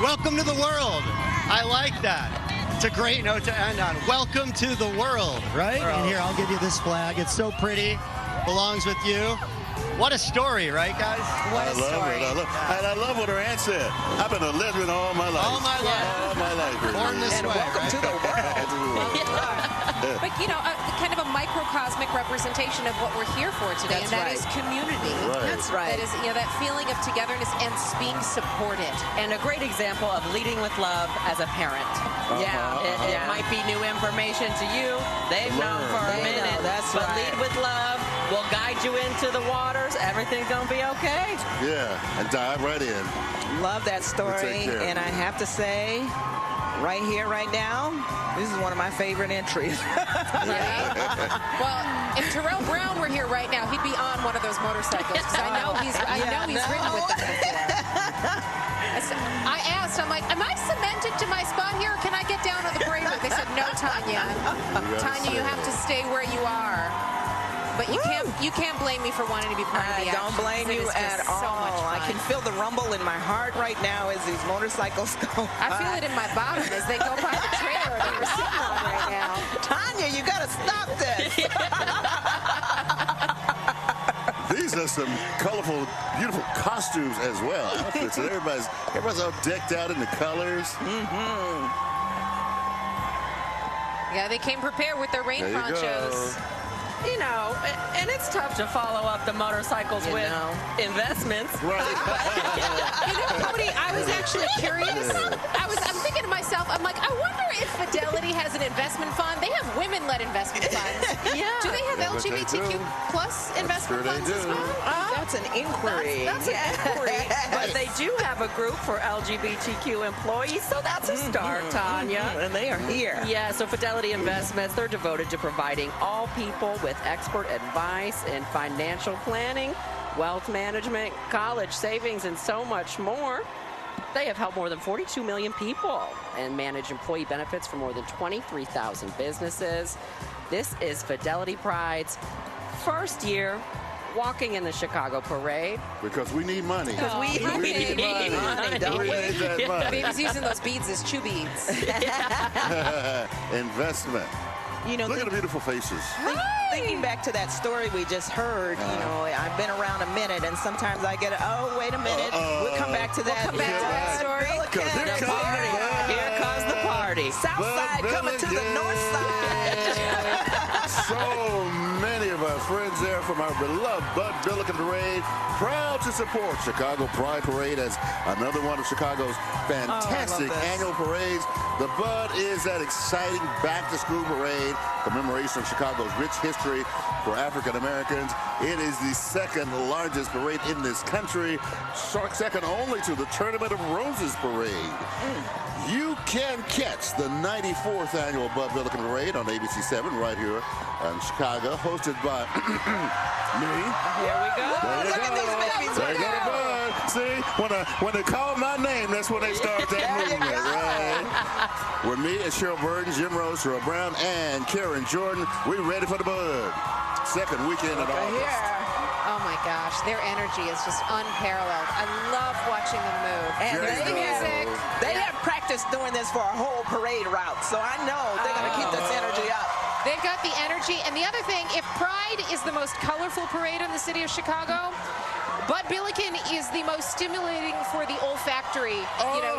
Welcome to the world. I like that. It's a great note to end on. Welcome to the world, right? And here, I'll give you this flag. It's so pretty. Belongs with you. What a story, right, guys? What a story. And I love what her aunt said. I've been a lesbian all my life. All my life. All my life. Born this way, welcome to the world. But, you know, kind of a microcosmic representation of what we're here for today, That's and that right. is community. Right. That's right. That is, you know, that feeling of togetherness and being supported. And a great example of leading with love as a parent. It might be new information to you. They've known for a minute. That's but right. lead with love. We'll guide you into the waters. Everything's going to be okay. Yeah, and dive right in. Love that story, care of and I have to say, right here, right now, this is one of my favorite entries. Well, if Terrell Brown were here right now, he'd be on one of those motorcycles, because I know he's ridden with them before. I asked, I'm like, am I cemented to my spot here, or can I get down on the parade route? They said, no, Tanya. Tanya, you have to stay where you are. But you can't blame me for wanting to be part of the action. I don't blame you at all. I can feel the rumble in my heart right now as these motorcycles go by. I feel it in my bottom as they go by the trailer that we're sitting on right now. Tanya, you got to stop this. These are some colorful, beautiful costumes as well. Outfits, and everybody's all decked out in the colors. Yeah, they came prepared with their rain ponchos. You know, and it's tough to follow up the motorcycles with investments. Right. You know, Cody, I was actually curious. I'm thinking to myself, I'm like, I wonder if Fidelity has an investment fund. They have women-led investment funds. Yeah. Do they have LGBTQ plus investment funds as well? That's an inquiry. That's an inquiry. But they do have a group for LGBTQ employees, so that's a start, Tanya. And they are here. Yeah, so Fidelity Investments, they're devoted to providing all people with expert advice in financial planning, wealth management, college savings, and so much more. They have helped more than 42 million people and manage employee benefits for more than 23,000 businesses. This is Fidelity Pride's first year walking in the Chicago Parade. Because we need money. Because we need money. We need that money. Baby's using those beads as chew beads. Investment. You know, look at the beautiful faces. Thinking back to that story we just heard, you know, I've been around a minute, and sometimes I get, oh, wait a minute. We'll come back to that. We'll come back to that story. The party. Here comes the party. South side coming to the north side. So many of our friends there from our beloved Bud Billiken Parade, proud to support Chicago Pride Parade as another one of Chicago's fantastic annual parades. The Bud is that exciting back-to-school parade, commemoration of Chicago's rich history for African Americans. It is the second largest parade in this country, second only to the Tournament of Roses Parade. You can catch the 94th annual Bud Billiken Parade on ABC 7 right here in Chicago, hosted by me. Here we go. There you go. There you go, Bud. See, when they call my name, that's when they start that movement, right? With me and Cheryl Burton, Jim Rose, Terrell Brown, and Karen Jordan, we ready for the Bud. Second weekend in August. Oh my gosh, their energy is just unparalleled. I love watching them move. And there's the music. They have practiced doing this for a whole parade route, so I know they're going to keep this energy up. They've got the energy. And the other thing, if Pride is the most colorful parade in the city of Chicago, Bud Billiken is the most stimulating for the olfactory,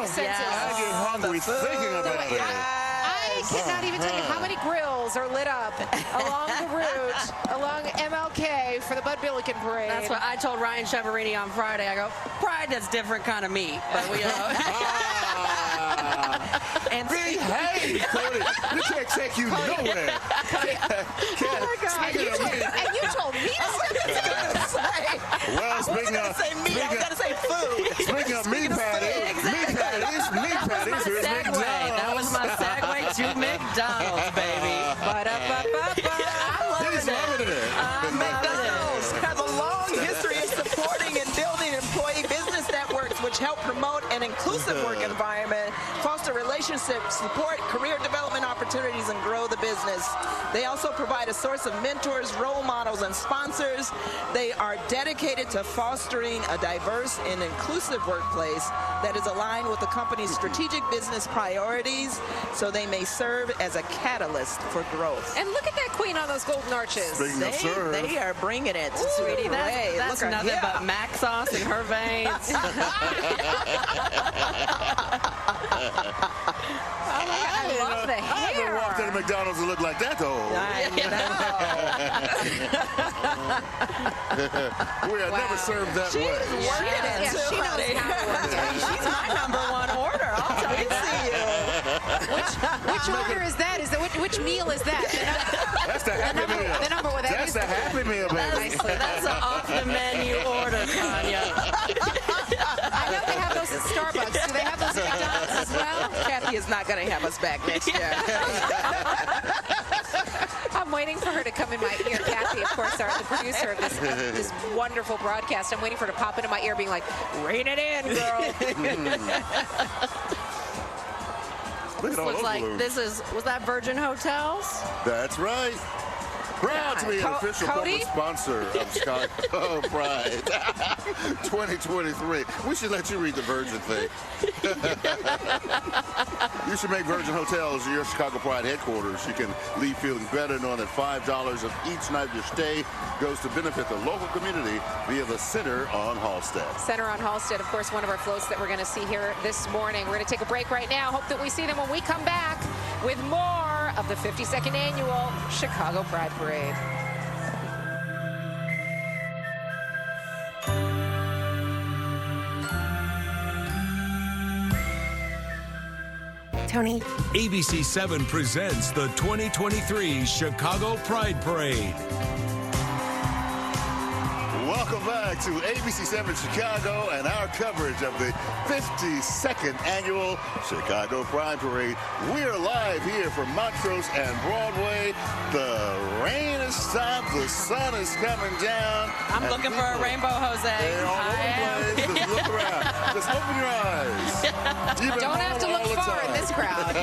senses. I get hungry thinking about it. I cannot even tell you how many grills are lit up along the route, along MLK for the Bud Billiken Parade. That's what I told Ryan Cheverini on Friday. I go, Pride has different kind of meat, but we And behave, Cody. We can't take you nowhere. Oh my God. McDonald's has a long history of supporting and building employee business networks which help promote an inclusive work environment, foster relationships, support career development opportunities, and grow the business. They also provide a source of mentors, role models, and sponsors. They are dedicated to fostering a diverse and inclusive workplace that is aligned with the company's strategic business priorities so they may serve as a catalyst for growth. And look at that queen on those golden arches. They are bringing it, sweetie. That's nothing but mac sauce in her veins. I love the hair. I haven't walked into McDonald's and looked like that, though. We have never served that way. She's working it, too. She knows how to work it. She's my #1 order. I'll tell you that. Which order is that? Which meal is that? That's the Happy Meal. The number one. That's the Happy Meal, baby. That's an off-the-menu order, Tanya. I know they have those at Starbucks. Do they have those at McDonald's as well? Kathy is not going to have us back next year. I'm waiting for her to come in my ear. Kathy, of course, the producer of this wonderful broadcast. I'm waiting for her to pop into my ear being like, rein it in, girl. Look at all Looks those like balloons. was that Virgin Hotels? That's right. Proud to be an official Cody? public sponsor of Chicago Pride 2023. We should let you read the Virgin thing. You should make Virgin Hotels your Chicago Pride headquarters. You can leave feeling better knowing that $5 of each night of your stay goes to benefit the local community via the Center on Halstead. Center on Halstead, of course, one of our floats that we're going to see here this morning. We're going to take a break right now. Hope that we see them when we come back with more of the 52nd annual Chicago Pride Parade. Tony. ABC 7 presents the 2023 Chicago Pride Parade. Welcome back to ABC 7 Chicago and our coverage of the 52nd annual Chicago Pride Parade. We are live here from Montrose and Broadway. The rain has stopped. The sun is coming down. I'm looking for a rainbow, Jose. They're all over the place. Just look around. Just open your eyes. Don't have to look far in this crowd.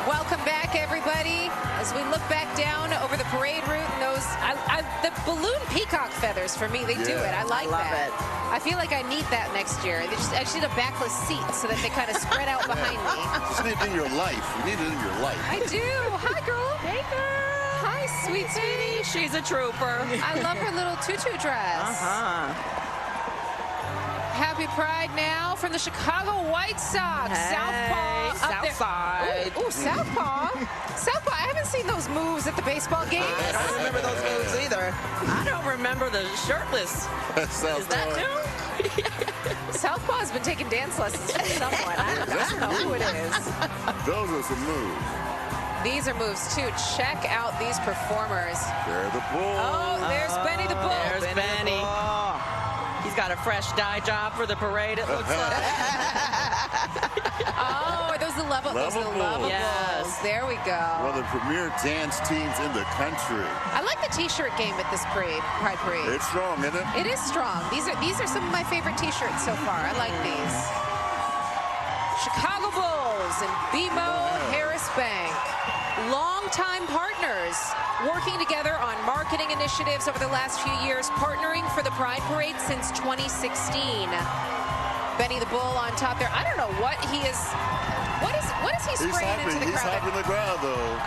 Welcome back, everybody. As we look back down over the parade route and those, the balloon peacock feathers, for me, they do it. I like that. I feel like I need that next year. I just need a backless seat so that they kind of spread out behind me. Just need it in your life. You need it in your life. I do. Hi, girl. Hey, girl. Hi, sweet sweetie. She's a trooper. I love her little tutu dress. Happy Pride now from the Chicago White Sox. Hey, Southpaw up there. Southside. Ooh, Southpaw. Southpaw. I haven't seen those moves at the baseball games. I don't remember those moves either. I don't remember the shirtless. Is that new? Southpaw has been taking dance lessons from someone. I don't know who it is. Those are some moves. These are moves, too. Check out these performers. They're the Bull. Oh, there's Benny the Bull. There's Benny. He's got a fresh dye job for the parade, it looks like. Oh, are those the Lovables? Yes. There we go. One of the premier dance teams in the country. I like the T-shirt game at this Pride Parade. It's strong, isn't it? It is strong. These are some of my favorite T-shirts so far. I like these. Chicago Bulls and BMO Harris Bank. Longtime partners working together on marketing initiatives over the last few years, partnering for the Pride Parade since 2016. Benny the Bull on top there. I don't know what he is. What is he spraying into the crowd? He's hyping the crowd, though.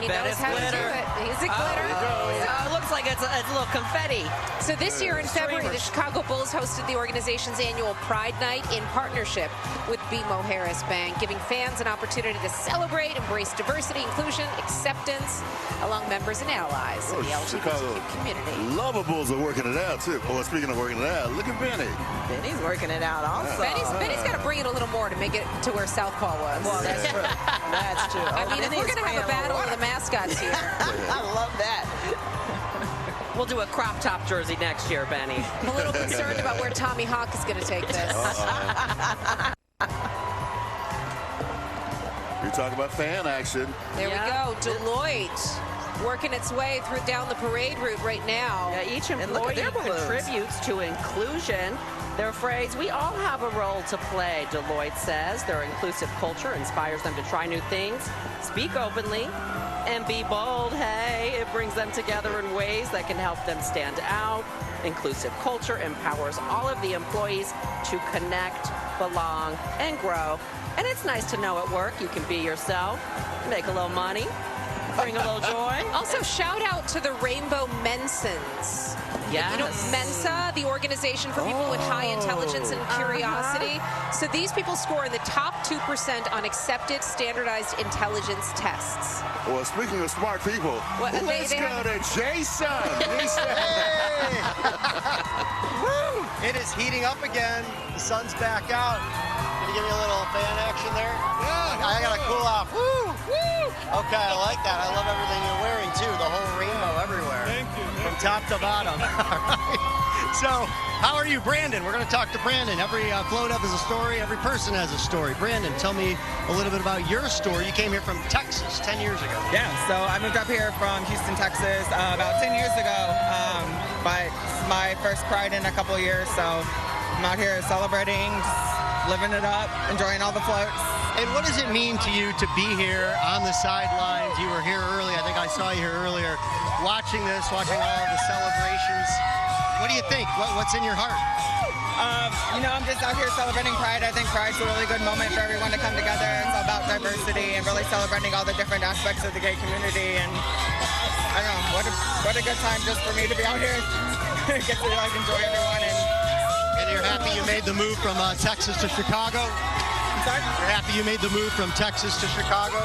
He knows how to do it. He's a glitter. It looks like it's a little confetti. So this year in February, the Chicago Bulls hosted the organization's annual Pride Night in partnership with BMO Harris Bank, giving fans an opportunity to celebrate, embrace diversity, inclusion, acceptance among members and allies of the LGBTQ community. Lovables are working it out, too. Well, speaking of working it out, look at Benny. Benny's working it out also. Benny's got to bring it a little more to make it to where Southpaw was. Well, that's true. That's true. I mean, if we're going to have a battle of the mascots here. I love that. We'll do a crop top jersey next year, Benny. I'm a little concerned about where Tommy Hawk is going to take this. You talk about fan action. There we go. Deloitte. working its way through down the parade route right now. Yeah, each employee contributes to inclusion. Their phrase, we all have a role to play, Deloitte says. Their inclusive culture inspires them to try new things, speak openly, and be bold. Hey, it brings them together in ways that can help them stand out. Inclusive culture empowers all of the employees to connect, belong, and grow. And it's nice to know at work you can be yourself, make a little money, bring a little joy. Also, shout out to the Rainbow Mensons. Yes. You know, Mensa, the organization for people with high intelligence and curiosity. So these people score in the top 2% on accepted standardized intelligence tests. Well, speaking of smart people, let's go to Jason. Hey! Woo! It is heating up again. The sun's back out. Can you give me a little fan action there? Yeah. I gotta cool off. Woo! Woo! Okay, I like that. I love everything you're wearing too. The whole rainbow everywhere. Thank you. From top to bottom. All right. So, how are you, Brandon? We're going to talk to Brandon. Every float up is a story. Every person has a story. Brandon, tell me a little bit about your story. You came here from Texas 10 years ago. Yeah, so I moved up here from Houston, Texas about 10 years ago. But it's my first Pride in a couple of years, so I'm out here celebrating, just living it up, enjoying all the floats. And what does it mean to you to be here on the sidelines? You were here early. I think I saw you here earlier, watching this, watching all of the celebrations. What do you think? What's in your heart? You know, I'm just out here celebrating Pride. I think Pride's a really good moment for everyone to come together. It's all about diversity and really celebrating all the different aspects of the gay community. And I don't know, what a good time just for me to be out here, get to like enjoy everyone. And you're happy you made the move from Texas to Chicago? I'm sorry? You're happy you made the move from Texas to Chicago?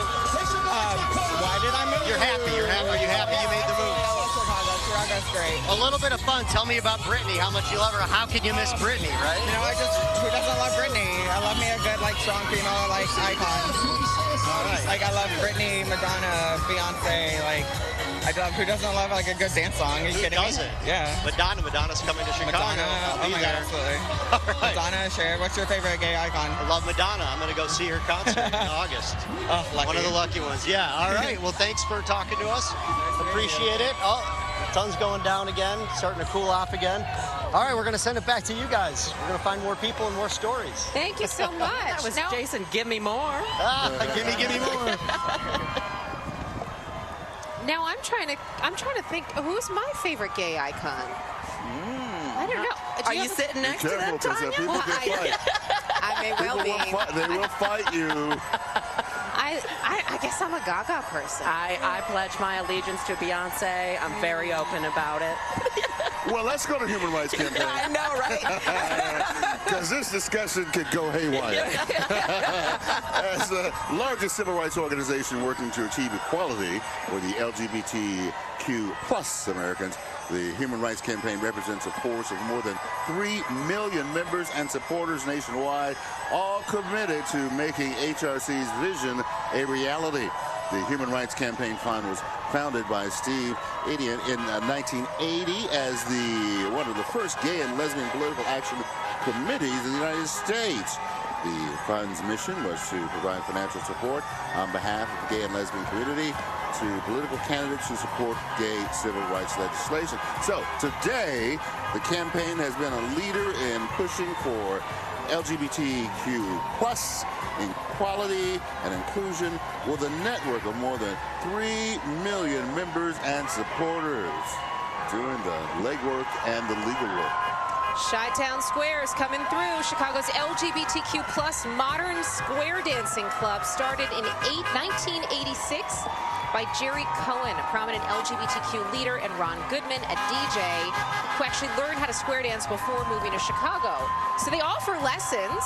Why did I move? You're happy. Are you happy you made the move? I love Chicago. Chicago's great. A little bit of fun. Tell me about Britney. How much you love her? How can you miss Britney, right? You know, who doesn't love Britney? I love me a good, like, strong female, like, icon. All right. Like, I love Britney, Madonna, Beyonce, like, who doesn't love, like, a good dance song? Are you kidding me? Yeah. Madonna's coming to Chicago. Madonna, oh my God, absolutely. All right. Madonna, Cher, what's your favorite gay icon? I love Madonna. I'm going to go see her concert in August. Oh, lucky. One of the lucky ones. Yeah, all right. Well, thanks for talking to us. Appreciate it. Oh, sun's going down again, starting to cool off again. All right, we're going to send it back to you guys. We're going to find more people and more stories. Thank you so much. That was Jason, give me more. Give me more. Now I'm trying to think, who's my favorite gay icon? I don't know. Are you sitting next to them, Tanya? People I may well be. They will fight you. I guess I'm a Gaga person. I pledge my allegiance to Beyonce. I'm very open about it. Well, let's go to Human Rights Campaign. I know, right? Because this discussion could go haywire. As the largest civil rights organization working to achieve equality for the LGBTQ plus Americans, the Human Rights Campaign represents a force of more than 3 million members and supporters nationwide, all committed to making HRC's vision a reality. The Human Rights Campaign Fund was founded by Steve Idiot in 1980 as one of the first gay and lesbian political action committees in the United States. The fund's mission was to provide financial support on behalf of the gay and lesbian community to political candidates who support gay civil rights legislation. So today, the campaign has been a leader in pushing for LGBTQ plus equality and inclusion with a network of more than 3 million members and supporters doing the legwork and the legal work. Chi-Town Square is coming through. Chicago's LGBTQ plus modern square dancing club started in 1986 by Jerry Cohen, a prominent LGBTQ leader, and Ron Goodman, a DJ, who actually learned how to square dance before moving to Chicago. So they offer lessons.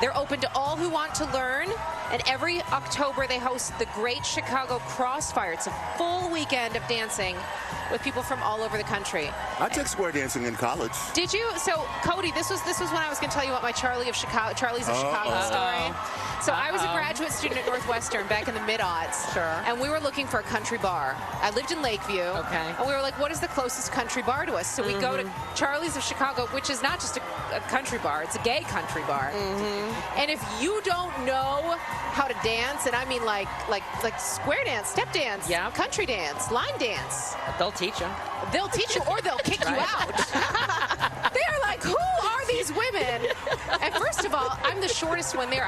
They're open to all who want to learn. And every October, they host the Great Chicago Crossfire. It's a full weekend of dancing with people from all over the country. I took square dancing in college. Did you? So, Cody, this was when I was going to tell you about my Charlie's of Chicago story. So I was a graduate student at Northwestern back in the mid-aughts. Sure. And we were looking for a country bar. I lived in Lakeview. Okay. And we were like, what is the closest country bar to us? So we go to Charlie's of Chicago, which is not just a country bar, it's a gay country bar. And if you don't know how to dance, and I mean like square dance, step dance, country dance, line dance. They'll teach you. They'll teach you or they'll kick you out. They're like, who are these women? And first of all, I'm the shortest one there.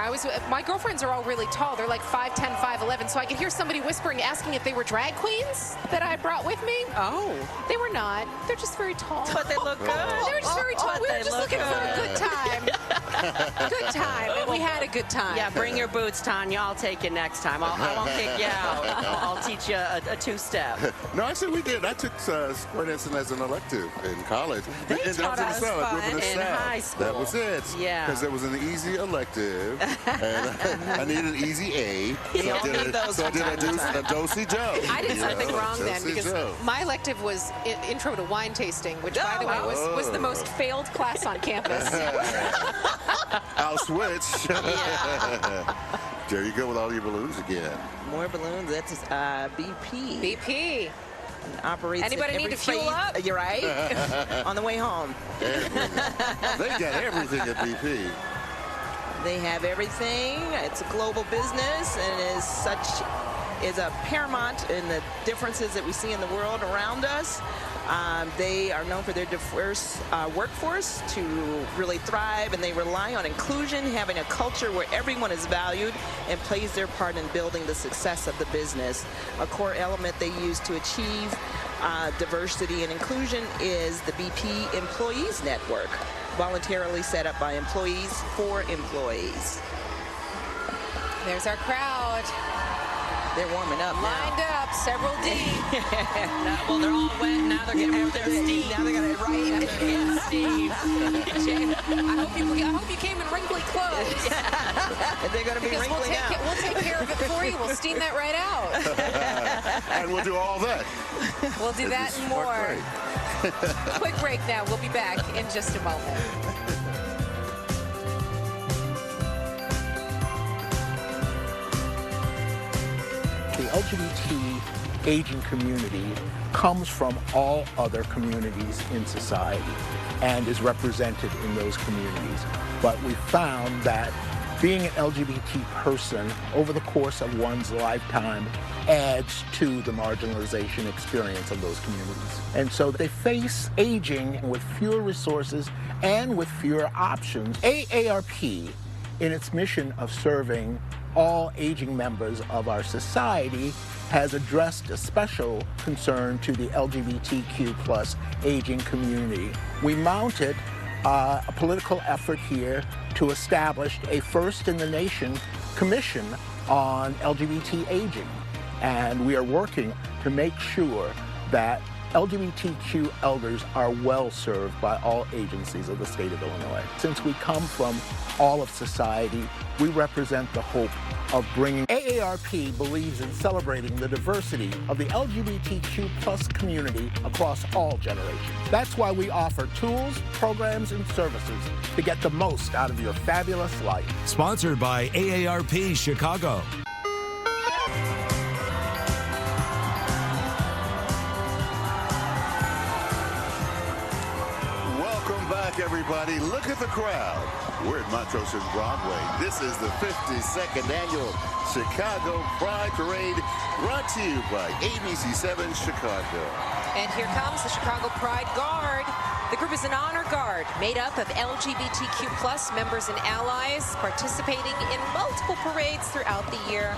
My girlfriends are all really tall. They're like 5'10", 5'11". So I could hear somebody whispering, asking if they were drag queens that I brought with me. Oh. They were not. They're just very tall. But they look good. They were just very tall. We were just looking for a good time. Good time. And we had a good time. Yeah, bring your boots, Tanya. I'll take you next time. I won't kick you out. I'll teach you a two-step. No, actually we did. I took square dancing as an elective in college. They taught us fun in high school. That was it. Yeah. Because it was an easy elective, and I needed an easy A. So I did a do-si-do. I did something wrong then because my elective was intro to wine tasting, which, by the way, was the most failed class on campus. I'll switch. There you go with all your balloons again. More balloons. That's BP. BP. Operates. Anybody need to fuel up? You're right. On the way home. They got everything at BP. They have everything. It's a global business and is a paramount in the differences that we see in the world around us. They are known for their diverse workforce to really thrive, and they rely on inclusion, having a culture where everyone is valued and plays their part in building the success of the business. A core element they use to achieve diversity and inclusion is the BP Employees Network, voluntarily set up by employees for employees. There's our crowd. They're warming up Lined up, several deep. Well, they're all wet. Now they're getting more steam. Now they're going to Right. Steam. I hope you came in wrinkly clothes. They're going to be wrinkling out. We'll take care of it for you. We'll steam that right out. And we'll do all that. We'll do that and more. Quick break now. We'll be back in just a moment. The LGBT aging community comes from all other communities in society and is represented in those communities. But we found that being an LGBT person over the course of one's lifetime adds to the marginalization experience of those communities. And so they face aging with fewer resources and with fewer options. AARP, in its mission of serving all aging members of our society, has addressed a special concern to the LGBTQ plus aging community. We mounted a political effort here to establish a first-in-the-nation commission on LGBT aging. And we are working to make sure that LGBTQ elders are well served by all agencies of the state of Illinois. Since we come from all of society, we represent the hope of bringing. AARP believes in celebrating the diversity of the LGBTQ plus community across all generations. That's why we offer tools, programs, and services to get the most out of your fabulous life. Sponsored by AARP Chicago. Everybody, look at the crowd. We're at Montrose and Broadway. This is the 52nd annual Chicago Pride Parade, brought to you by ABC7 Chicago. And here comes the Chicago Pride Guard. The group is an honor guard made up of LGBTQ plus members and allies participating in multiple parades throughout the year,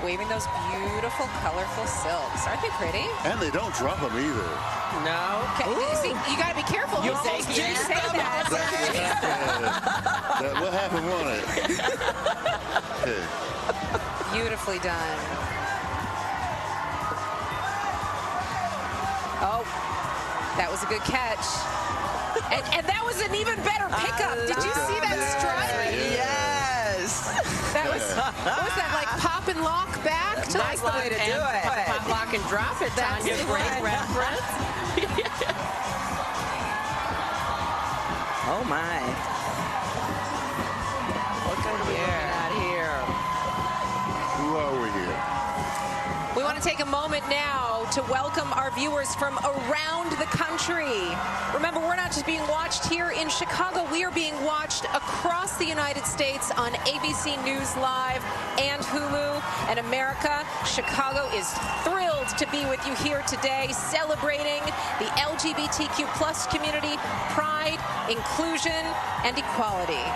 waving those beautiful, colorful silks. Aren't they pretty? And they don't drop them either. No. See, you got to be careful. You almost did say that. What happened, won it? Beautifully done. Oh, that was a good catch. And that was an even better pickup. Did you see that strut? Yes. That was, what was that, like pop and lock back? Nice way to do it. Pop, lock, and drop it. That's Tanya. Great reference. moment now to welcome our viewers from around the country. Remember, we're not just being watched here in Chicago. We are being watched across the United States on ABC News Live and Hulu. And America, Chicago is thrilled to be with you here today, celebrating the LGBTQ plus community, pride, inclusion, and equality.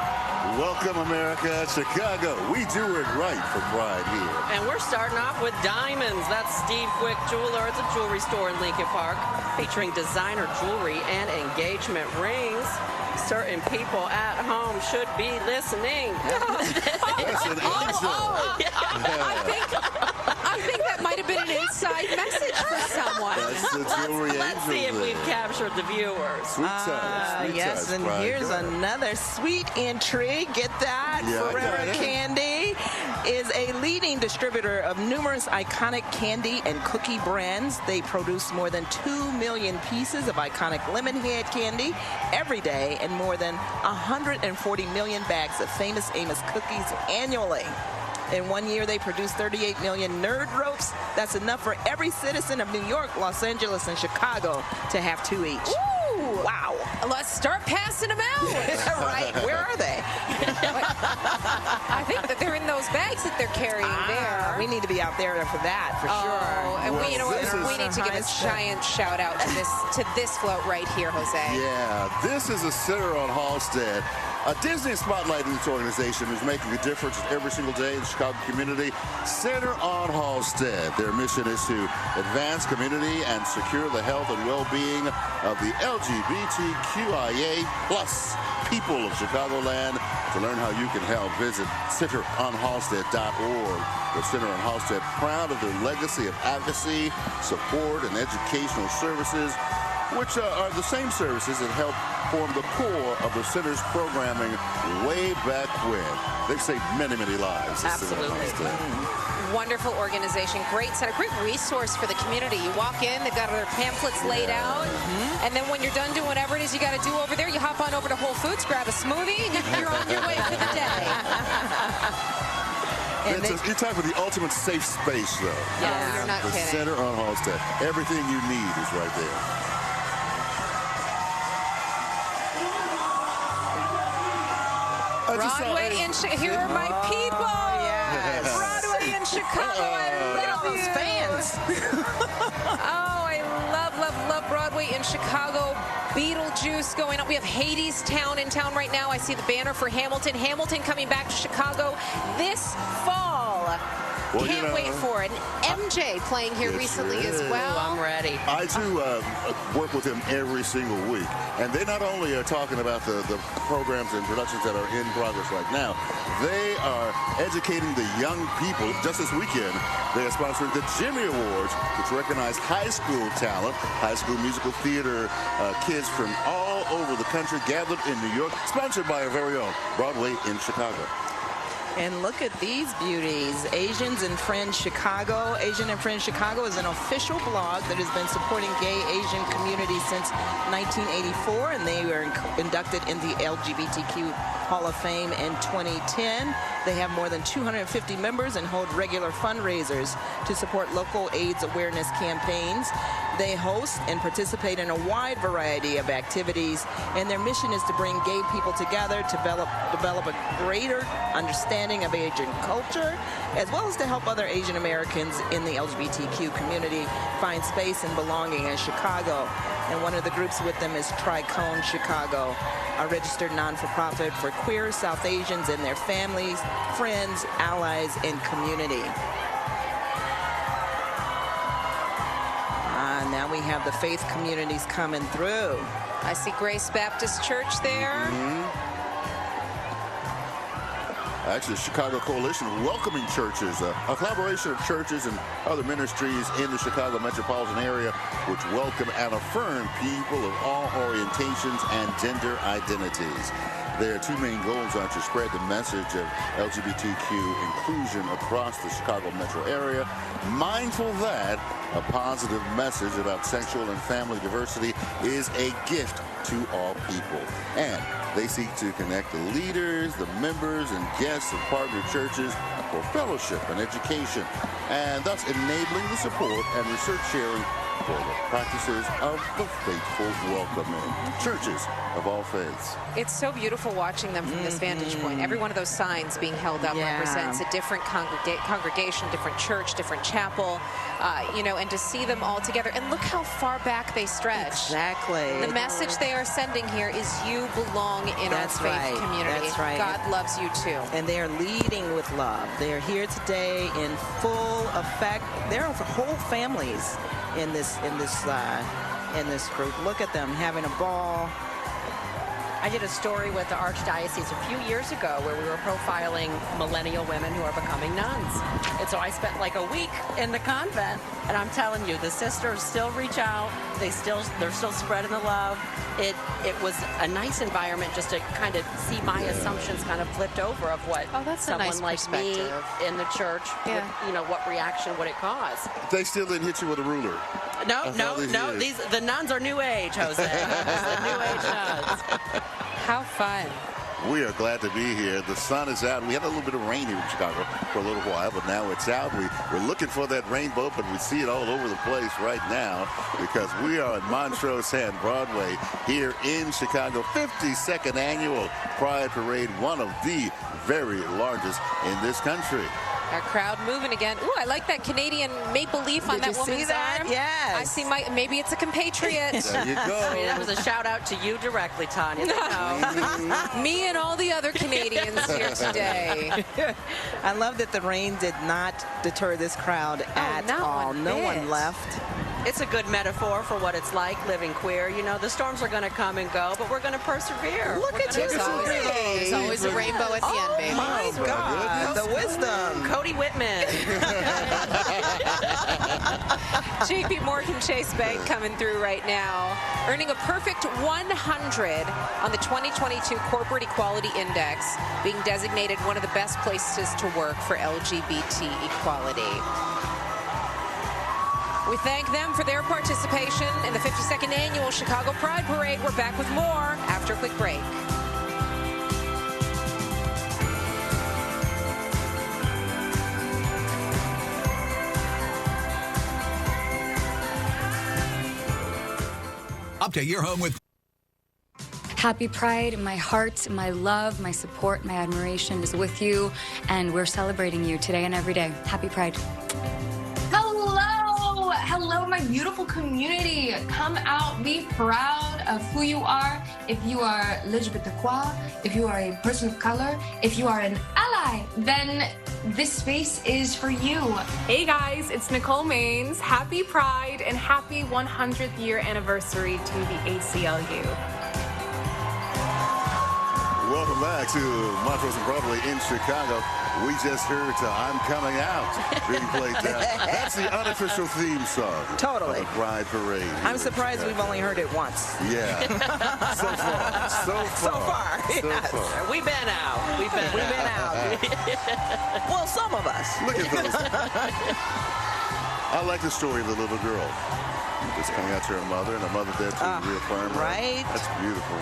Welcome, America, Chicago. We do it right for Pride here. And we're starting off with diamonds. That's Steve Quick Jeweler. It's a jewelry store in Lincoln Park featuring designer jewelry and engagement rings. Certain people at home should be listening. That's an angel. I think that might have been an inside message for someone. That's the jewelry angel. Let's see if we've captured the viewers. Sweet time. Yes, and here's another sweet entry. Get that? Yeah, Forever Candy is a leading distributor of numerous iconic candy and cookie brands. They produce more than 2 million pieces of iconic Lemonhead candy every day and more than 140 million bags of famous Amos cookies annually. In 1 year, they produced 38 million nerd ropes. That's enough for every citizen of New York, Los Angeles, and Chicago to have 2 each. Ooh. Wow. Let's start passing them out. Right. Where are they? I think that they're in those bags that they're carrying there. We need to be out there for that, for sure. And Well, we need to give a giant shout out to this float right here, Jose. Yeah, this is a Center on Halstead. A Disney spotlighting this organization who's making a difference every single day in the Chicago community. Center on Halstead. Their mission is to advance community and secure the health and well-being of the LGBTQAI plus people of Chicagoland. To learn how you can help, visit centeronhalstead.org. The Center on Halstead, proud of their legacy of advocacy, support, and educational services, which are the same services that helped form the core of the center's programming way back when. They've saved many, many lives. Absolutely. Wonderful organization, great center, great resource for the community. You walk in, they've got their pamphlets laid out, and then when you're done doing whatever it is you got to do over there, you hop on over to Whole Foods, grab a smoothie, and you're on your way for the day. You're talking about the ultimate safe space, though. Yeah, you're not the kidding. Center on Halstead. Everything you need is right there. Broadway in Chicago. Here are my people. Yes. Broadway in Chicago. I love those fans. I love Broadway in Chicago. Beetlejuice going on. We have Hades Town in town right now. I see the banner for Hamilton. Hamilton coming back to Chicago this fall. Well, Can't wait for it. MJ playing here recently as well. I'm ready. I, too, work with him every single week. And they not only are talking about the programs and productions that are in progress right now, they are educating the young people. Just this weekend, they are sponsoring the Emmy Awards, which recognize high school talent, high school musical theater kids from all over the country gathered in New York, sponsored by our very own Broadway in Chicago. And look at these beauties. Asians and Friends Chicago. Asian and Friends Chicago is an official blog that has been supporting gay Asian community since 1984, and they were inducted in the LGBTQ Hall of Fame in 2010. They have more than 250 members and hold regular fundraisers to support local AIDS awareness campaigns. They host and participate in a wide variety of activities, and their mission is to bring gay people together, to develop a greater understanding of Asian culture, as well as to help other Asian Americans in the LGBTQ community find space and belonging in Chicago. And one of the groups with them is Tricone Chicago, a registered non-for-profit for queer South Asians and their families, friends, allies, and community. Now we have the faith communities coming through. I see Grace Baptist Church there. Actually, the Chicago Coalition of Welcoming Churches, a collaboration of churches and other ministries in the Chicago metropolitan area, which welcome and affirm people of all orientations and gender identities. Their two main goals are to spread the message of LGBTQ inclusion across the Chicago metro area, mindful that a positive message about sexual and family diversity is a gift to all people. And they seek to connect the leaders, the members, and guests of partner churches for fellowship and education, and thus enabling the support and research sharing for the practices of the faithful welcoming churches of all faiths. It's so beautiful watching them from this vantage point. Every one of those signs being held up represents a different congregation, different church, different chapel, you know, and to see them all together. And look how far back they stretch. Exactly. The message they are sending here is you belong in our faith community. That's right. God loves you too. And they are leading with love. They are here today in full effect. There are whole families in this group. Look at them having a ball. I did a story with the Archdiocese a few years ago where we were profiling millennial women who are becoming nuns. And so I spent like a week in the convent, and I'm telling you, the sisters still reach out. They're still spreading the love. It was a nice environment just to kind of see my assumptions kind of flipped over of what someone like me in the church, you know, what reaction would it cause. They still didn't hit you with a ruler. No. The nuns are New Age, Jose. The New Age nuns. How fun. We are glad to be here. The sun is out. We had a little bit of rain here in Chicago for a little while, but now it's out. We're looking for that rainbow, but we see it all over the place right now because we are at Montrose and Broadway here in Chicago. 52nd Annual Pride Parade, one of the very largest in this country. Our crowd moving again. Ooh, I like that Canadian maple leaf on that woman's arm. Yes. I see maybe it's a compatriot. There you go. I mean, that was a shout out to you directly, Tanya. Me and all the other Canadians here today. I love that the rain did not deter this crowd at all. No one left. It's a good metaphor for what it's like living queer. You know, the storms are going to come and go, but we're going to persevere. Look at you. There's always a rainbow at the end, baby. Oh, my God. The wisdom. Cody Whitman. JP Morgan Chase Bank coming through right now, earning a perfect 100 on the 2022 Corporate Equality Index, being designated one of the best places to work for LGBT equality. We thank them for their participation in the 52nd Annual Chicago Pride Parade. We're back with more after a quick break. Update your home with Happy Pride. My heart, my love, my support, my admiration is with you, and we're celebrating you today and every day. Happy Pride. Hello, my beautiful community. Come out, be proud of who you are. If you are LGBTQAI, if you are a person of color, if you are an ally, then this space is for you. Hey guys, it's Nicole Maines. Happy Pride and happy 100th year anniversary to the ACLU. Welcome back to Montrose and Broadway in Chicago. We just heard I'm Coming Out being played down. That's the unofficial theme song. Totally. Of the Pride Parade. I'm surprised we've only heard it once. Yeah. So far. Yes. We've been out. We've been out. Well, some of us. Look at those. I like the story of the little girl. Just coming out to her mother, and her mother there to reaffirm her. Right. That's beautiful.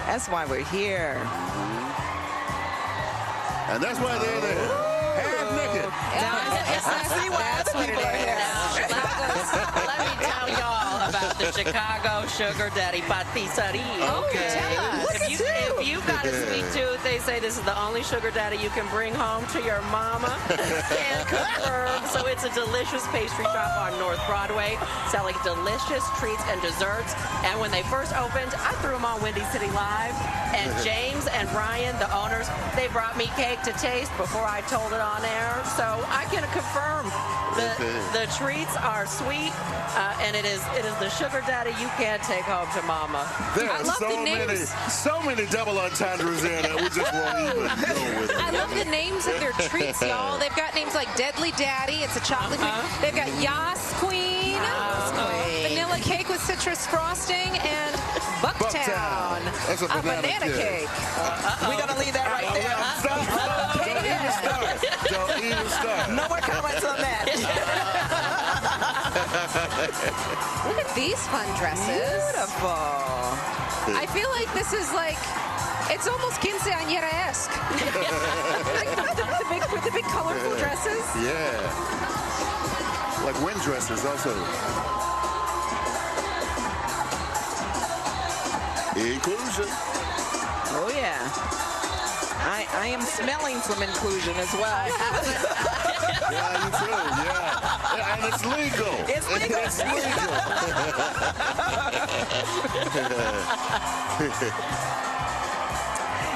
That's why we're here. And that's why they're there. Half naked. I see why other people are here. Let me tell y'all about the Chicago Sugar Daddy Patisserie. Okay. If you've got a sweet tooth, they say this is the only sugar daddy you can bring home to your mama. Can confirm. So it's a delicious pastry shop on North Broadway, selling delicious treats and desserts. And when they first opened, I threw them on Windy City Live. And James and Ryan, the owners, they brought me cake to taste before I told it on air. So I can confirm the treats are sweet, and it is the sugar daddy you can't take home to mama. There are so many double entendres in it. We just won't even go with it. I love the names of their treats, y'all. They've got names like Deadly Daddy. It's a chocolate queen. They've got Yas Queen. Vanilla cake with citrus frosting, and Bucktown. That's a banana cake. We're going to leave that right there. Don't even start. No more comments on that. Look at these fun dresses. Beautiful. I feel like this is like It's almost quinceañera-esque. Like the big colorful dresses. Yeah. Like wind dresses also. Inclusion. Oh, yeah. I am smelling some inclusion as well. Yeah, you too, yeah. And it's legal. It's legal. It's legal.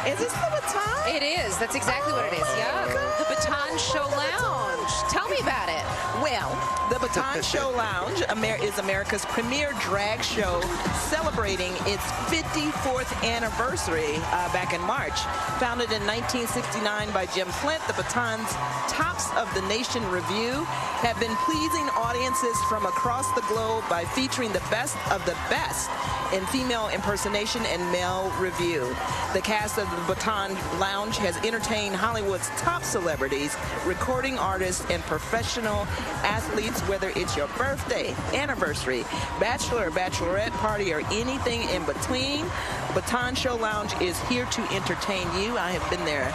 Is this the Baton? It is. That's exactly what it is. Yeah. The Baton Show Lounge. Tell me about it. Well, the Baton Show Lounge is America's premier drag show celebrating its 54th anniversary back in March. Founded in 1969 by Jim Flint, the Baton's Tops of the Nation review have been pleasing audiences from across the globe by featuring the best of the best in female impersonation and male review. The cast of the Baton Lounge has entertained Hollywood's top celebrities, recording artists, and professional athletes, whether it's your birthday, anniversary, bachelor or bachelorette party, or anything in between. Baton Show Lounge is here to entertain you. I have been there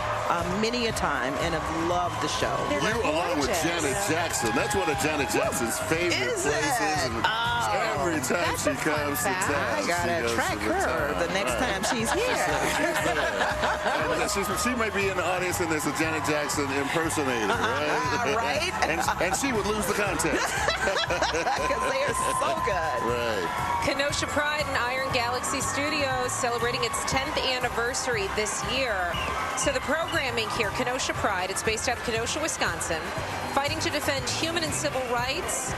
many a time and have loved the show. You along with Janet Jackson. That's one of Janet Jackson's favorite places. And every time she comes to town, I gotta track her the next time she's here. And she may be in the audience and there's a Janet Jackson impersonator, right? Right? and she would lose the contest. Because they are so good. Right. Kenosha Pride and Iron Galaxy Studios celebrating its 10th anniversary this year. So the programming here, Kenosha Pride, it's based out of Kenosha, Wisconsin, fighting to defend human and civil rights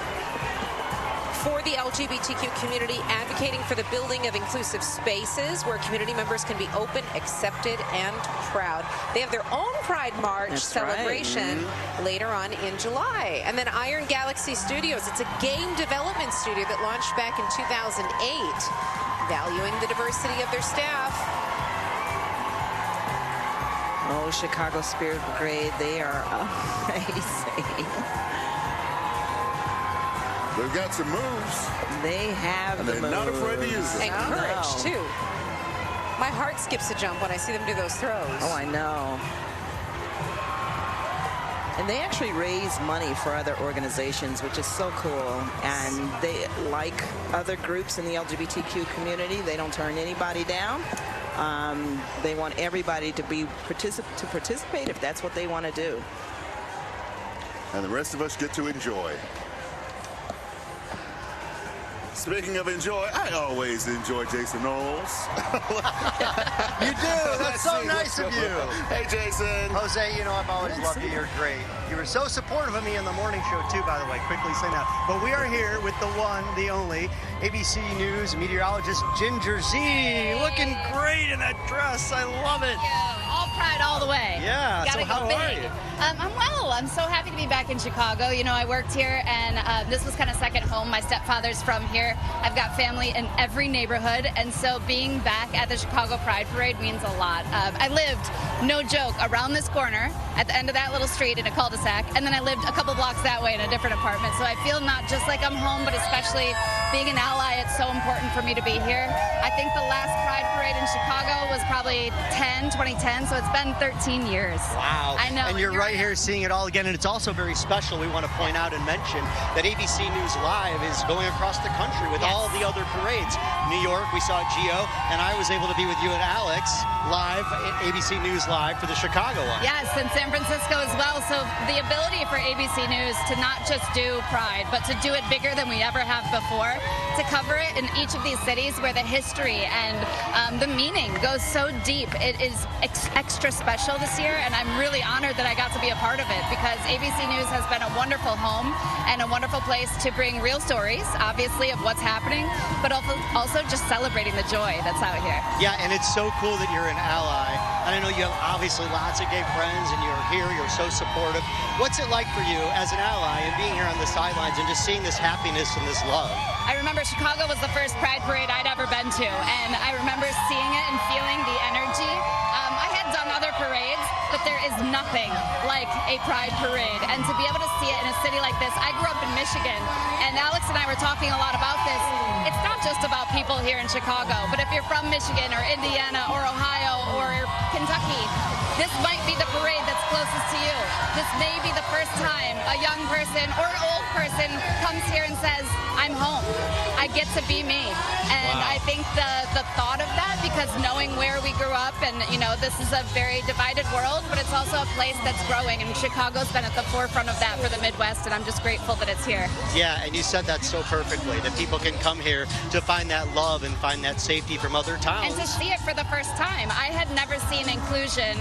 for the LGBTQ community, advocating for the building of inclusive spaces where community members can be open, accepted, and proud. They have their own Pride March celebration later on in July. And then Iron Galaxy Studios, it's a game development studio that launched back in 2008, valuing the diversity of their staff. Oh, Chicago Spirit Brigade, they are amazing. They've got some moves. They have and the they're moves. not afraid to use them. And courage, too. My heart skips a jump when I see them do those throws. Oh, I know. And they actually raise money for other organizations, which is so cool. And they, like other groups in the LGBTQ community, they don't turn anybody down. They want everybody to participate if that's what they want to do. And the rest of us get to enjoy. Speaking of enjoy, I always enjoy Jason Knowles. You do. That's so nice of you. Hey, Jason. Jose, you know I've always loved you. You're great. You were so supportive of me in the morning show, too, by the way. Quickly saying that. But we are here with the one, the only, ABC News meteorologist Ginger Z. Looking great in that dress. I love it. All Pride all the way. Yeah. Gotta so how go are big. you? I'm well. I'm so happy to be back in Chicago. You know, I worked here, and this was kind of second home. My stepfather's from here. I've got family in every neighborhood, and so being back at the Chicago Pride Parade means a lot. I lived, no joke, around this corner at the end of that little street in a cul-de-sac, and then I lived a couple blocks that way in a different apartment. So I feel not just like I'm home, but especially being an ally, it's so important for me to be here. I think the last Pride Parade in Chicago was probably 2010, so it's been 13 years. Wow. I know. And you're right here seeing it all again, and it's also very special. We want to point out and mention that ABC News Live is going across the country with all the other parades. New York, we saw Gio, and I was able to be with you and Alex live at ABC News Live for the Chicago one. Yes, in San Francisco as well. So the ability for ABC News to not just do Pride, but to do it bigger than we ever have before, to cover it in each of these cities where the history and the meaning goes so deep. It is extra special this year, and I'm really honored that I got to be a part of it, because ABC News has been a wonderful home and a wonderful place to bring real stories, obviously, of what's happening, but also just celebrating the joy that's out here. Yeah, and it's so cool that you're an ally. And I know you have obviously lots of gay friends, and you're here, you're so supportive. What's it like for you as an ally and being here on the sidelines and just seeing this happiness and this love? I remember Chicago was the first Pride Parade I'd ever been to, and I remember seeing it and feeling the energy. I had done other parades, but there is nothing like a pride parade. And to be able to see it in a city like this, I grew up in Michigan, and Alex and I were talking a lot about this. It's not just about people here in Chicago, but if you're from Michigan or Indiana or Ohio or Kentucky, this might be the parade that's closest to you. This may be the first time a young person or an old person comes here and says, I'm home. I get to be me. And I think the thought of that, because knowing where we grew up, and this is a very divided world, but it's also a place that's growing, and Chicago's been at the forefront of that for the Midwest, and I'm just grateful that it's here. Yeah, and you said that so perfectly, that people can come here to find that love and find that safety from other towns. And to see it for the first time. I had never seen inclusion,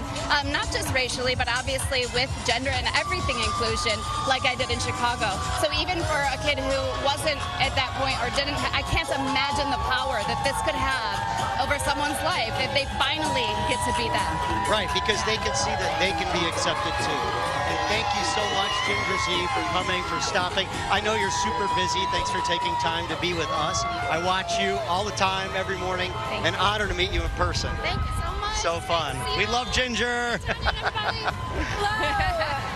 not just racially, but obviously with gender and everything inclusion, like I did in Chicago. So even for a kid who wasn't at that point or didn't, I can't imagine the power that this could have over someone's life if they finally get to be them. Right, because they can see that they can be accepted too. And thank you so much, Ginger Z, for coming, for stopping. I know you're super busy. Thanks for taking time to be with us. I watch you all the time, every morning. An honor to meet you in person. Thank you so much. So fun. We love Ginger.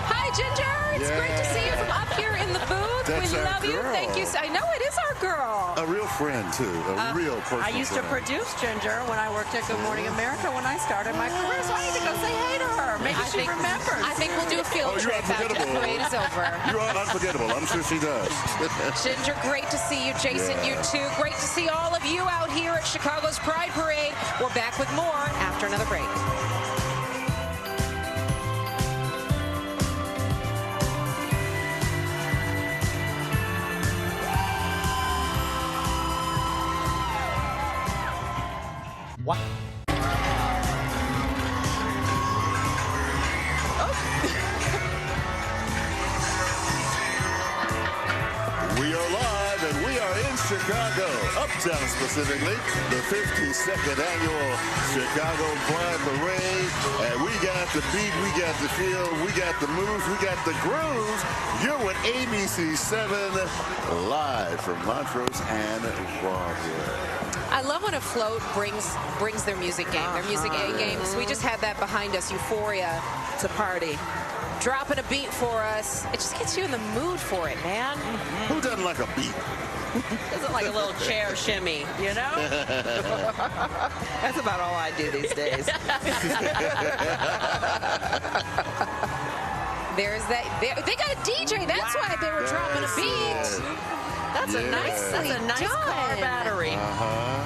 Hi, Ginger. It's great to see you from up here in the booth. That's we our love you. girl. Thank you. I know it is our girl. A real friend, too. A real personal I used to friend. produce Ginger when I worked at Good Morning America when I started my career, so I need to go say hey to her. Maybe she remembers. I think we'll do a field you're trip after the unforgettable. parade is over. You're unforgettable. I'm sure she does. Ginger, great to see you. Jason, you too. Great to see all of you out here at Chicago's Pride Parade. We're back with more after another break. What? We are live, and we are in Chicago, uptown specifically, the 52nd annual Chicago Pride Parade. And we got the beat, we got the feel, we got the moves, we got the grooves. You're with ABC 7 live from Montrose and Broadway. I love when a float brings their music game, their music A games. We just had that behind us, Euphoria. It's a party. Dropping a beat for us. It just gets you in the mood for it, man. Who doesn't like a beat? Isn't like a little chair shimmy, you know? That's about all I do these days. There's that. They got a DJ. That's why they were dropping a beat. That's a nice car battery. Wow.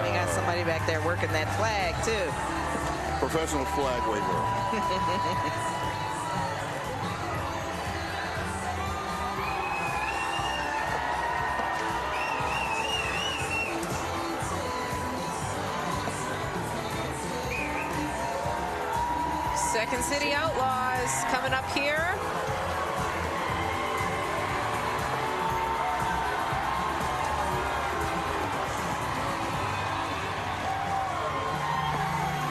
We got somebody back there working that flag too. Professional flag waver. Second City Outlaws coming up here.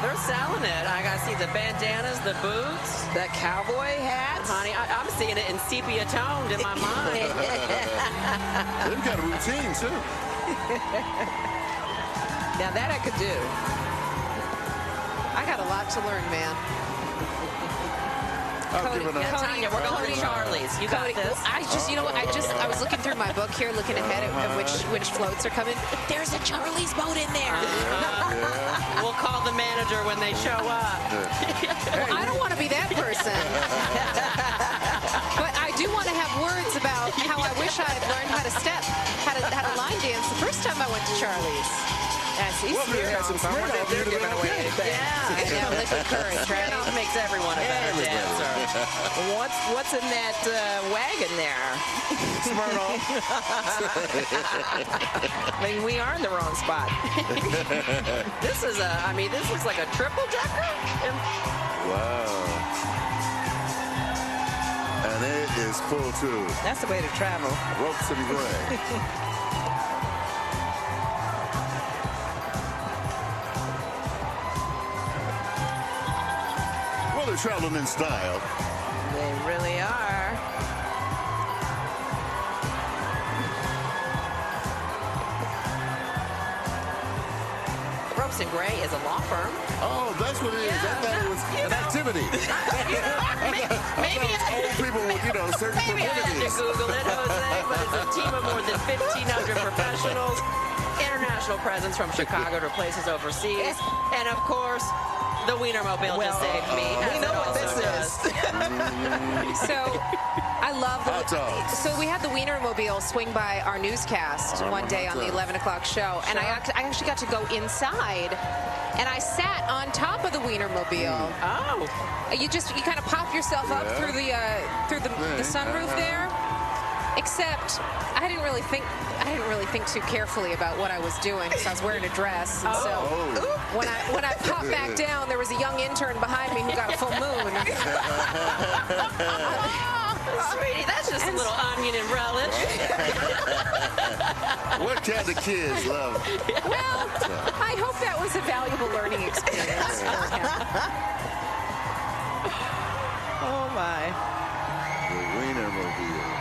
They're selling it. I got to see the bandanas, the boots, the cowboy hats. Honey, I'm seeing it in sepia toned in my mind. They've got a routine, too. Now that I could do. I got a lot to learn, man. Cody, Tanya, we're going to Charlie's. You got this. I was looking through my book here, looking ahead at which floats are coming. There's a Charlie's boat in there. We'll call the manager when they show up. Well, I don't want to be that person. But I do want to have words about how I wish I had learned how to step, how to line dance the first time I went to Charlie's. Well, they had some Smirnoff. They're giving away anything. Yeah. And now liquid courage, right? Smirnoff makes everyone a better dancer. What's in that wagon there? Smirnoff. I mean, we are in the wrong spot. This looks like a triple decker. Wow. And it is full, too. That's the way to travel. Ropes and gray. They're traveling in style. They really are. The Phillips & Gray is a law firm. Oh, that's what it is. I thought it was an activity. Maybe old people with, certain maybe I had to proclivities. Google it, Jose, but it's a team of more than 1,500 professionals, international presence from Chicago to places overseas, and of course, the Wienermobile just saved me. We know what this is. So I love Hot dogs. So we had the Wienermobile swing by our newscast one day on the 11 o'clock show, and I actually got to go inside, and I sat on top of the Wienermobile. Oh. You kind of pop yourself up through the sunroof there. Except I didn't really think too carefully about what I was doing because I was wearing a dress. And so when I popped back down, there was a young intern behind me who got a full moon. Sweetie, that's just a little onion and relish. What kind of kids love? Well, I hope that was a valuable learning experience for him. Oh my. The Wienermobile.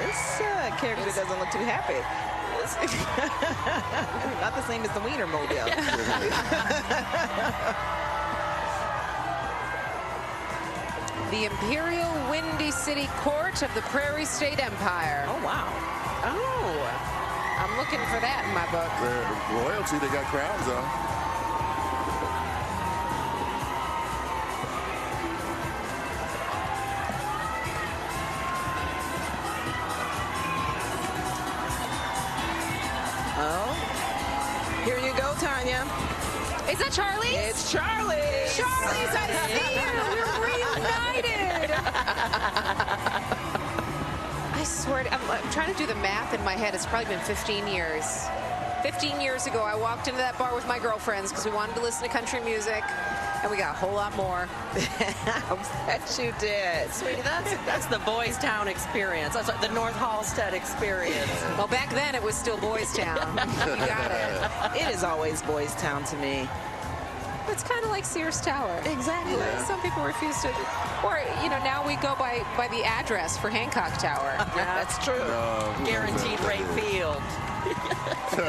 This character doesn't look too happy. Not the same as the Wienermobile. The Imperial Windy City Court of the Prairie State Empire. Oh, wow. Oh, I'm looking for that in my book. The royalty, they got crowns on. Here you go, Tanya. Is that Charlie? It's Charlie. Charlie's, I see you. We're reunited. I swear, I'm trying to do the math in my head. It's probably been 15 years. 15 years ago, I walked into that bar with my girlfriends because we wanted to listen to country music, and we got a whole lot more. I bet you did. Sweetie, that's the Boys Town experience. That's the North Halstead experience. Well, back then, it was still Boys Town. You got it. It is always Boys Town to me. It's kind of like Sears Tower. Exactly. Yeah. Some people refuse to, or now we go by the address for Hancock Tower. That's true. No, Guaranteed rate field. No.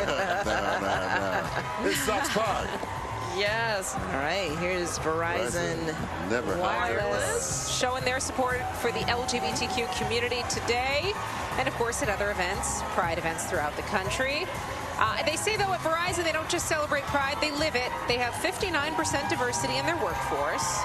It's Sox Park. Yes. All right, here's Verizon Never Wireless showing their support for the LGBTQ community today, and of course at other events, Pride events throughout the country. They say, though, at Verizon, they don't just celebrate Pride, they live it. They have 59% diversity in their workforce,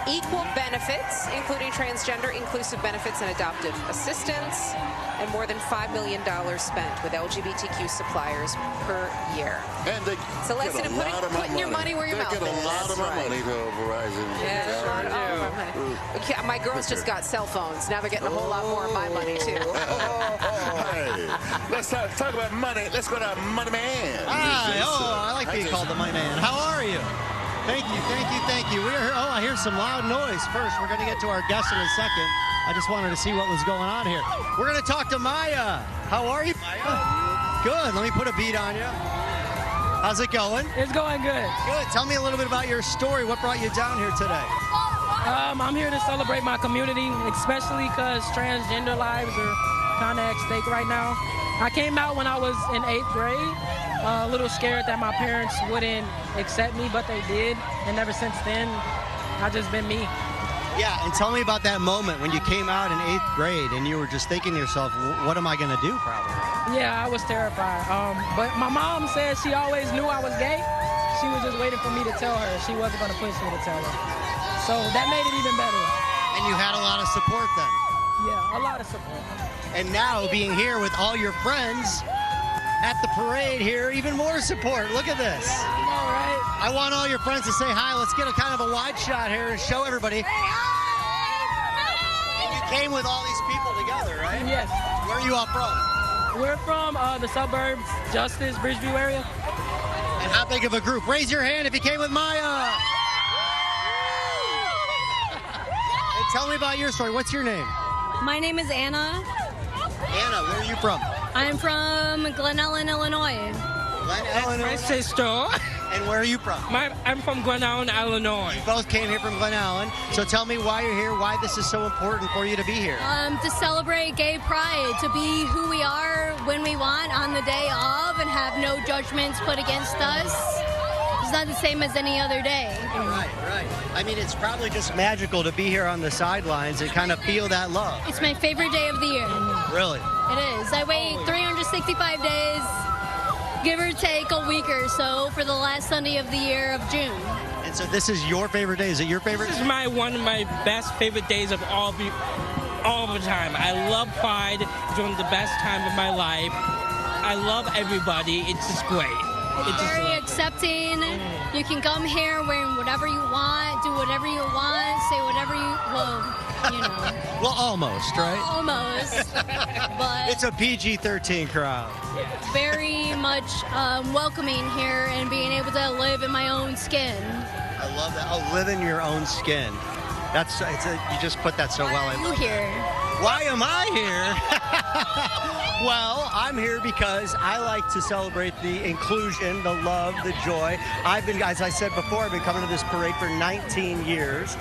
equal benefits, including transgender inclusive benefits and adoptive assistance, and more than $5 million spent with LGBTQ suppliers per year. And they So get lesson a in lot of putting your money where your mouth is. They get a lot of money to Verizon. Yeah, a lot of money. Yeah, my girls just got cell phones. Now they're getting a whole lot more of my money, too. Hey, let's talk about money. Let's go to Money Man. Hi. I like being called the Money Man. How are you? Thank you. I hear some loud noise. First, we're going to get to our guest in a second. I just wanted to see what was going on here. We're going to talk to Maya. How are you, Maya? Good. Let me put a beat on you. How's it going? It's going good. Good. Tell me a little bit about your story. What brought you down here today? I'm here to celebrate my community, especially because transgender lives are kind of at stake right now. I came out when I was in 8th grade, a little scared that my parents wouldn't accept me, but they did. And ever since then, I've just been me. Yeah, and tell me about that moment when you came out in 8th grade and you were just thinking to yourself, what am I going to do, probably? Yeah, I was terrified. But my mom said she always knew I was gay. She was just waiting for me to tell her. She wasn't going to push me to tell her. So that made it even better. And you had a lot of support then? Yeah, a lot of support. And now being here with all your friends at the parade here, even more support. Look at this. Yeah, I know, right? I want all your friends to say hi. Let's get a kind of a wide shot here and show everybody. Say hi! And you came with all these people together, right? Yes. Where are you all from? We're from the suburbs, Justice, Bridgeview area. And how big of a group? Raise your hand if you came with Maya. And tell me about your story. What's your name? My name is Anna. Anna, where are you from? I'm from Glen Ellen, Illinois. Glen Ellen, My sister. And where are you from? I'm from Glen Ellen, Illinois. You both came here from Glen Ellen. So tell me why you're here, why this is so important for you to be here. To celebrate gay pride, to be who we are when we want on the day of and have no judgments put against us. not the same as any other day. Right. I mean, it's probably just magical to be here on the sidelines and kind of feel that love. It's my favorite day of the year. Really? It is. I wait 365 days, give or take a week or so, for the last Sunday of the year of June. And so this is your favorite day. Is it your favorite? This is one of my best favorite days of all the time. I love Pride. It's one of the best times of my life. I love everybody. It's just great. It's very accepting. You can come here wearing whatever you want, do whatever you want, say whatever you know. Well, almost, right? Almost. But it's a PG-13 crowd. Very much welcoming here and being able to live in my own skin. I love that. Oh, live in your own skin. You just put that so well. Why are you here? Why am I here? Well, I'm here because I like to celebrate the inclusion, the love, the joy. As I said before, I've been coming to this parade for 19 years.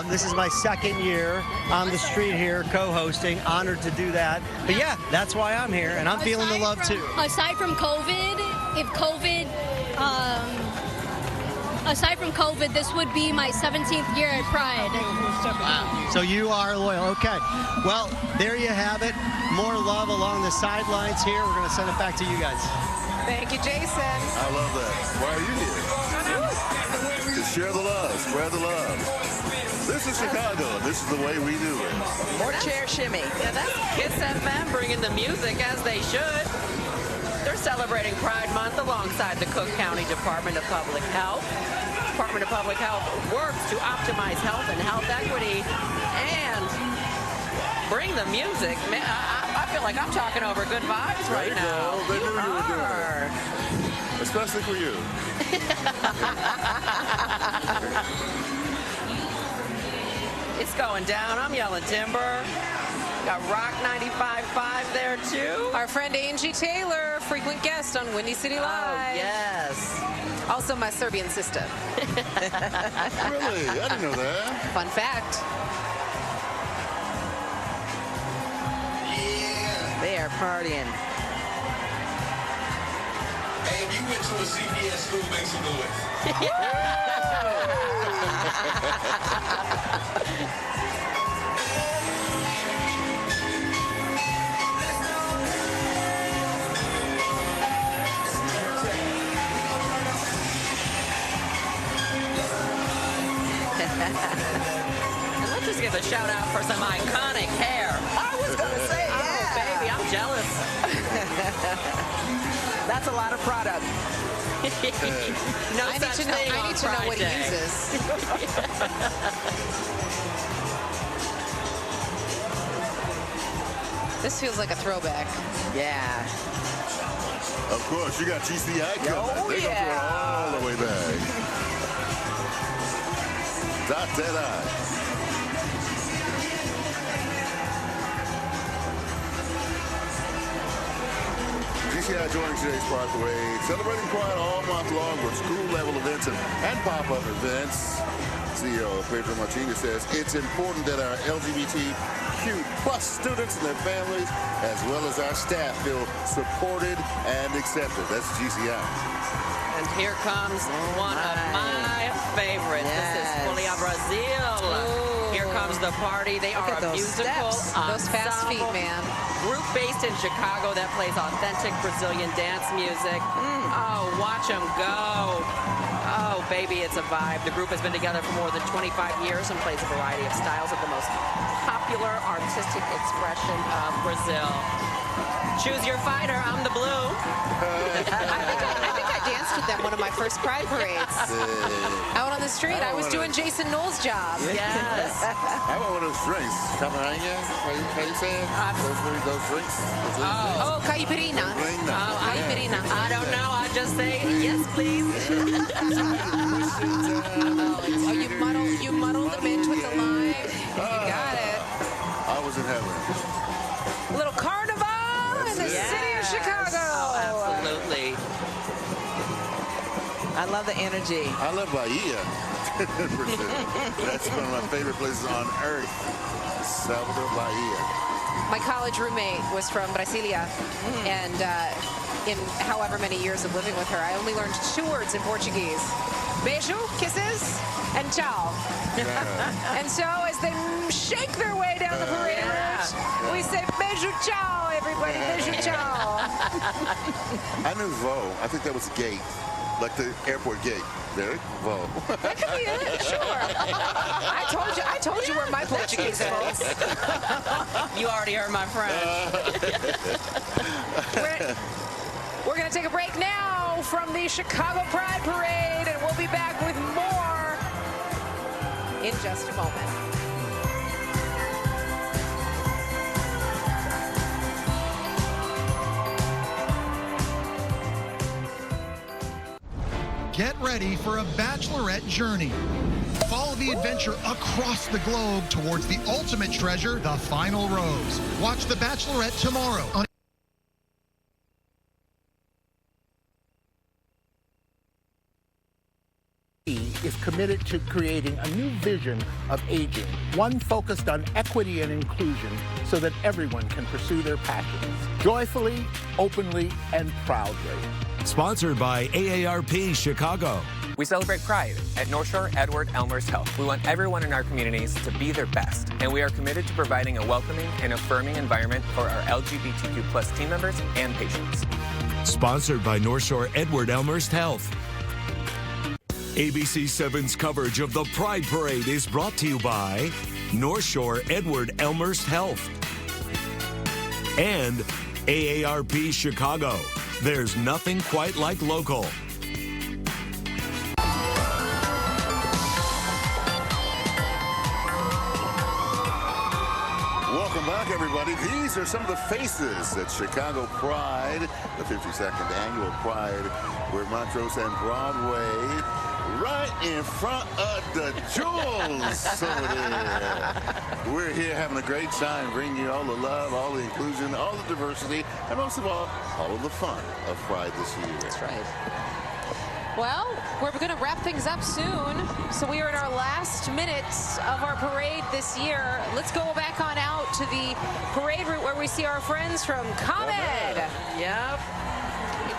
This is my second year on the street here co-hosting. Honored to do that. But yeah, that's why I'm here, and I'm feeling the love too. Aside from COVID, aside from COVID, this would be my 17th year at Pride. Wow. So you are loyal. Okay. Well, there you have it. More love along the sidelines here. We're going to send it back to you guys. Thank you, Jason. I love that. Why are you here? To share the love, spread the love. This is Chicago, and this is the way we do it. More chair shimmy. Yeah, that's Kiss FM bringing the music as they should. They're celebrating Pride Month alongside the Cook County Department of Public Health. Department of Public Health works to optimize health and health equity and bring the music. Man, I feel like I'm talking over good vibes right now. They knew you were doing it. Especially for you. It's going down. I'm yelling timber. Got Rock 95.5 there, too. Our friend Angie Taylor, frequent guest on Windy City Live. Oh, yes. Also my Serbian sister. Really? I didn't know that. Fun fact. Yeah. They are partying. Hey, if you went to a CPS school, make some noise. And let's just give a shout out for some iconic hair. I was going to say, oh, baby, I'm jealous. That's a lot of product. No I need to know what he uses. This feels like a throwback. Yeah. Of course, you got GCI coming. Oh, They're going to throw it all the way back. Dot that eye. GCI joining today's Pride Parade, celebrating Pride all month long with school-level events and pop-up events. CEO Pedro Martinez says it's important that our LGBTQ plus students and their families, as well as our staff, feel supported and accepted. That's GCI. And here comes one of my favorites. Yes. This is Folia Brazil. Ooh. Here comes the party. They are a musical Those fast feet, man. Group based in Chicago that plays authentic Brazilian dance music. Oh, watch them go. Oh, baby, it's a vibe. The group has been together for more than 25 years and plays a variety of styles of the most popular artistic expression of Brazil. Choose your fighter. I'm the blue. I think I danced with them one of my first Pride parades. Out on the street, I was doing Jason Knowles' job. Yes. How about one of those drinks? Caipirinha? How you say it? Those drinks? Oh, caipirinha. Caipirinha. I don't know. I just say yes, please. You muddled the mint with the lime. You got it. I was in heaven. A little carnival in the city of Chicago. Oh, absolutely. I love the energy. I love Bahia. That's one of my favorite places on earth. Salvador, Bahia. My college roommate was from Brasilia, and in however many years of living with her, I only learned 2 words in Portuguese. Beijo, kisses, and ciao. And so as they shake their way down the parade route, we say beijo, ciao, everybody, beijo, ciao. I knew Vo. I think that was gate, like the airport gate. There, Vo. That could be it, sure. I told you where my Portuguese is. You already heard my friend. We're going to take a break now from the Chicago Pride Parade, and we'll be back with more in just a moment. Get ready for a bachelorette journey. Follow the adventure across the globe towards the ultimate treasure, the final rose. Watch The Bachelorette tomorrow on is committed to creating a new vision of aging, one focused on equity and inclusion so that everyone can pursue their passions, joyfully, openly, and proudly. Sponsored by AARP Chicago. We celebrate Pride at North Shore Edward Elmhurst Health. We want everyone in our communities to be their best, and we are committed to providing a welcoming and affirming environment for our LGBTQ+ team members and patients. Sponsored by North Shore Edward Elmhurst Health. ABC 7's coverage of the Pride Parade is brought to you by North Shore Edward Elmhurst Health and AARP Chicago. There's nothing quite like local. Welcome back, everybody. These are some of the faces at Chicago Pride, the 52nd annual Pride, where Montrose and Broadway, right in front of the jewels over there. We're here having a great time, bringing you all the love, all the inclusion, all the diversity, and most of all of the fun of Pride this year. That's right. Well, we're going to wrap things up soon. So we are in our last minutes of our parade this year. Let's go back on out to the parade route where we see our friends from ComEd. Yep.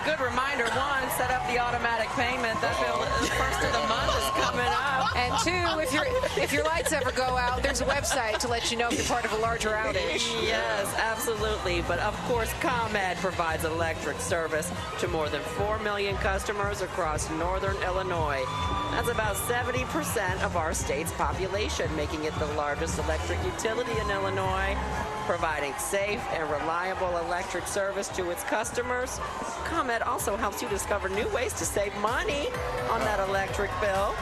Good reminder, 1, set up the automatic payment. The first of the month is coming up. And 2, if your lights ever go out, there's a website to let you know if you're part of a larger outage. Yes, absolutely. But of course, ComEd provides electric service to more than 4 million customers across northern Illinois. That's about 70% of our state's population, making it the largest electric utility in Illinois. Providing safe and reliable electric service to its customers. ComEd also helps you discover new ways to save money on that electric bill.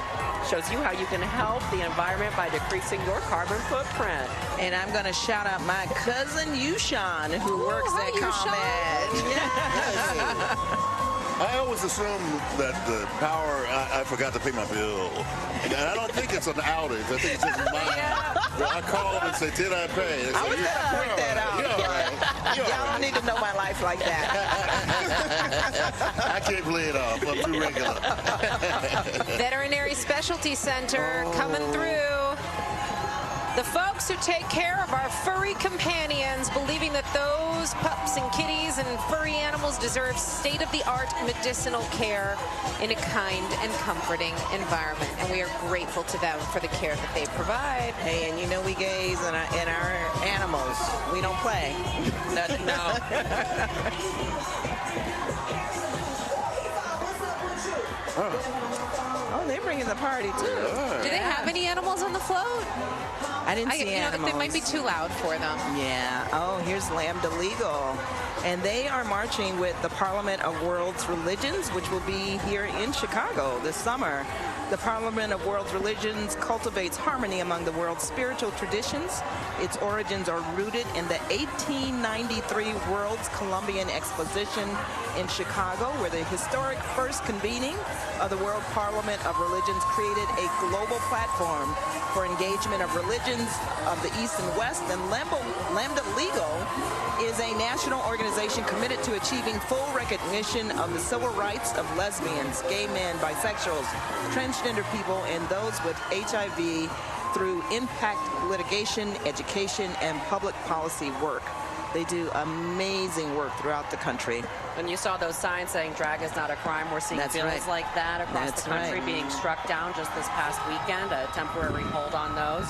Shows you how you can help the environment by decreasing your carbon footprint. And I'm going to shout out my cousin Yushan, who works at ComEd. Yes. I always assume that the power, I forgot to pay my bill. And I don't think it's an outage. I think it's just mine. I call them and say, did I pay? I was going to point that out. Y'all don't need to know my life like that. I can't play it off. I'm too regular. Veterinary Specialty Center coming through. The folks who take care of our furry companions, believing that those pups and kitties and furry animals deserve state-of-the-art medicinal care in a kind and comforting environment. And we are grateful to them for the care that they provide. Hey, and you know we gays and our animals. We don't play. No. Oh, they're bringing the party, too. Do they have any animals on the float? I didn't see animals. They might be too loud for them. Yeah. Oh, here's Lambda Legal. And they are marching with the Parliament of World's Religions, which will be here in Chicago this summer. The Parliament of World's Religions cultivates harmony among the world's spiritual traditions. Its origins are rooted in the 1893 World's Columbian Exposition in Chicago, where the historic first convening of the World Parliament of Religions created a global platform for engagement of religions of the East and West. And Lambda Legal is a national organization committed to achieving full recognition of the civil rights of lesbians, gay men, bisexuals, transgender people, and those with HIV through impact litigation, education, and public policy work. They do amazing work throughout the country. And you saw those signs saying drag is not a crime. We're seeing bills like that across the country being struck down just this past weekend, a temporary hold on those,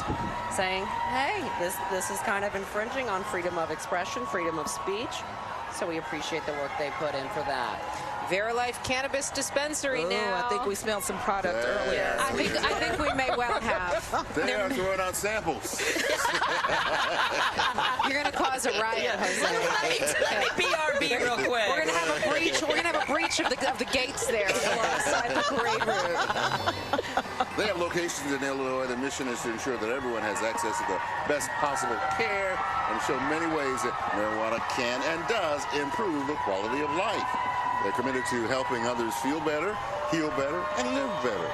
saying, hey, this is kind of infringing on freedom of expression, freedom of speech. So we appreciate the work they put in for that. Verilife Cannabis Dispensary now. I think we smelled some product earlier. I think we may well have. They are throwing out samples. You're going to cause a riot, Jose. Let me BRB real quick. We're going to have a breach. We're going to have a breach of the gates there alongside the parade route. They have locations in Illinois. The mission is to ensure that everyone has access to the best possible care and show many ways that marijuana can and does improve the quality of life. They're committed to helping others feel better, heal better, and live better.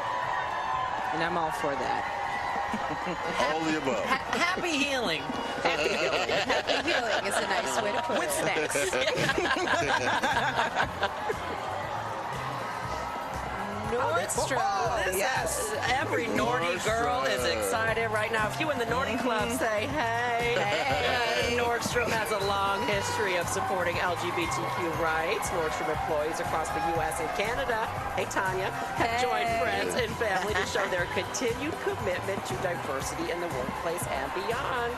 And I'm all for that. All the above. Happy healing. Happy healing. Happy healing is a nice way to put it. With snacks. Nordstrom. Yes. Every Nordy girl is excited right now. If you in the Nordy Club say, hey. Nordstrom has a long history of supporting LGBTQ rights. Nordstrom employees across the U.S. and Canada, hey Tanya, have joined friends and family to show their continued commitment to diversity in the workplace and beyond.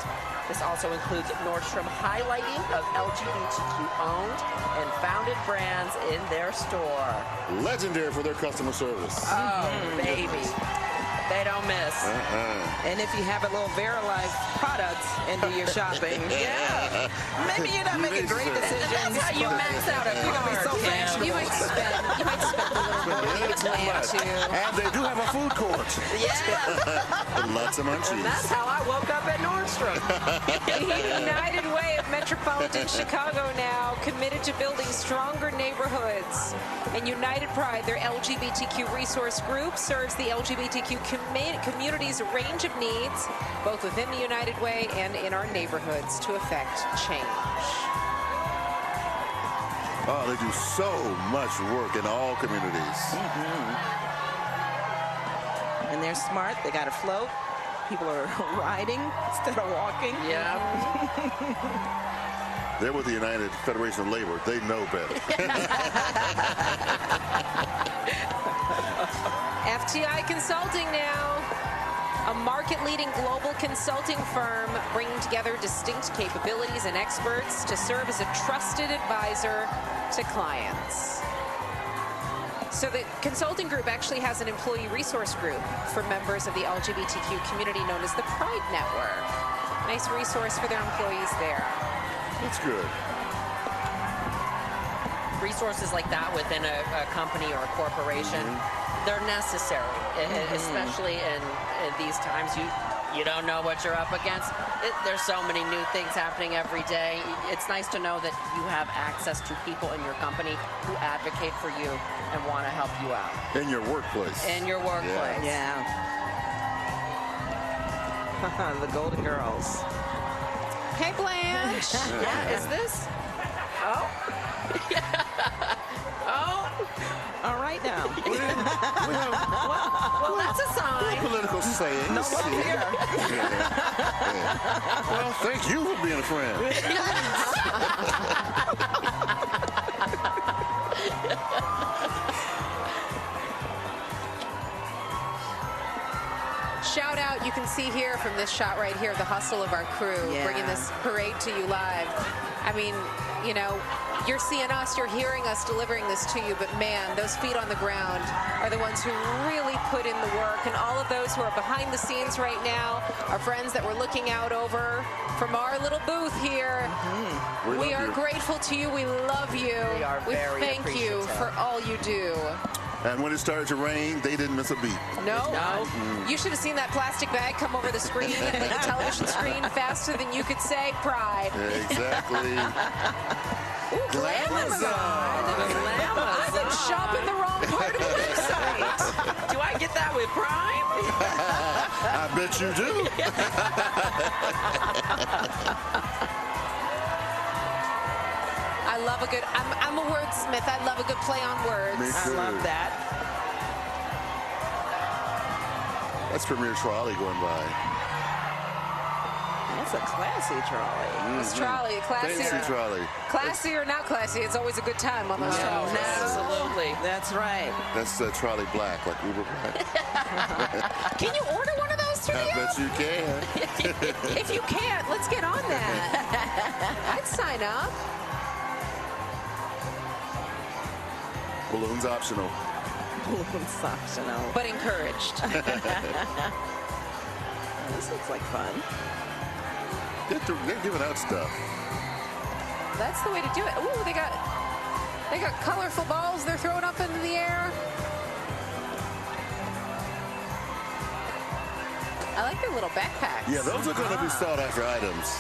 This also includes Nordstrom highlighting of LGBTQ-owned and founded brands in their store. Legendary for their customer service. Oh, baby. They don't miss. And if you have a little Verilife products into your shopping, maybe you're not making great decisions. That's how you max out a card. You might spend a little more than you plan to. And they do have a food court. Yeah. Lots of munchies. And that's how I woke up at Nordstrom. The United Way of Metropolitan Chicago now committed to building stronger neighborhoods. And United Pride, their LGBTQ resource group, serves the LGBTQ community's range of needs, both within the United Way and in our neighborhoods, to effect change. Oh, they do so much work in all communities. And they're smart. They got a float. People are riding instead of walking. Yeah. They're with the United Federation of Labor. They know better. FTI Consulting now, a market-leading global consulting firm bringing together distinct capabilities and experts to serve as a trusted advisor to clients. So the consulting group actually has an employee resource group for members of the LGBTQ community known as the Pride Network. Nice resource for their employees there. That's good. Resources like that within a company or a corporation, they're necessary, especially in these times. You don't know what you're up against. There's so many new things happening every day. It's nice to know that you have access to people in your company who advocate for you and want to help you out. In your workplace. In your workplace. Yeah. The Golden Girls. Hey, Blanche. Yeah, is this? Oh. Oh. All right now. Well, that's a sign. Political sayings. No love here. Well, thank you for being a friend. Shout out, you can see here from this shot right here, the hustle of our crew bringing this parade to you live. I mean, you know, you're seeing us, you're hearing us delivering this to you, but man, those feet on the ground are the ones who really put in the work. And all of those who are behind the scenes right now, our friends that we're looking out over from our little booth here, we are grateful to you. We love you. We thank you for all you do. And when it started to rain, they didn't miss a beat. No. You should have seen that plastic bag come over the screen, like the television screen, faster than you could say Pride. Exactly. Ooh, Glamazon. I've been shopping the wrong part of the website. Do I get that with Prime? I bet you do. I love a good, I'm a wordsmith. I love a good play on words. Me too. I love that. That's Premier Trolley going by. That's a classy trolley. This trolley, classy. Fancy trolley. Classy or not classy, it's always a good time on those trolleys. Absolutely. That's right. That's trolley black, like Uber Black. Can you order one of those today? I bet you can. If you can't, let's get on that. I'd sign up. Balloons optional. Balloons optional. But encouraged. This looks like fun. They're giving out stuff. That's the way to do it. Ooh, they got colorful balls they're throwing up into the air. I like their little backpacks. Yeah, those are going to be sought after items.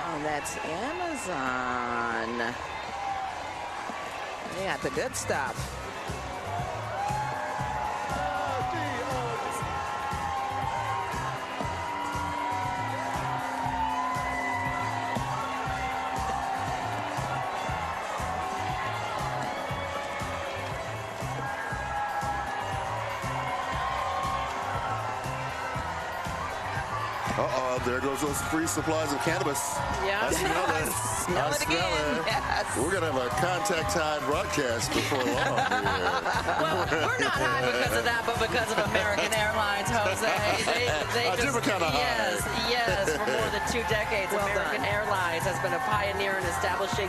Oh, that's Amazon. They got the good stuff. Uh-oh, there goes those free supplies of cannabis. Yeah, I smell it. Smell it again. Yes. We're going to have a contact high broadcast before long. Well, we're not high because of that, but because of American Airlines, Jose. They just, different kind of high. Yes, for more than 2 decades, Well American done. Airlines has been a pioneer in establishing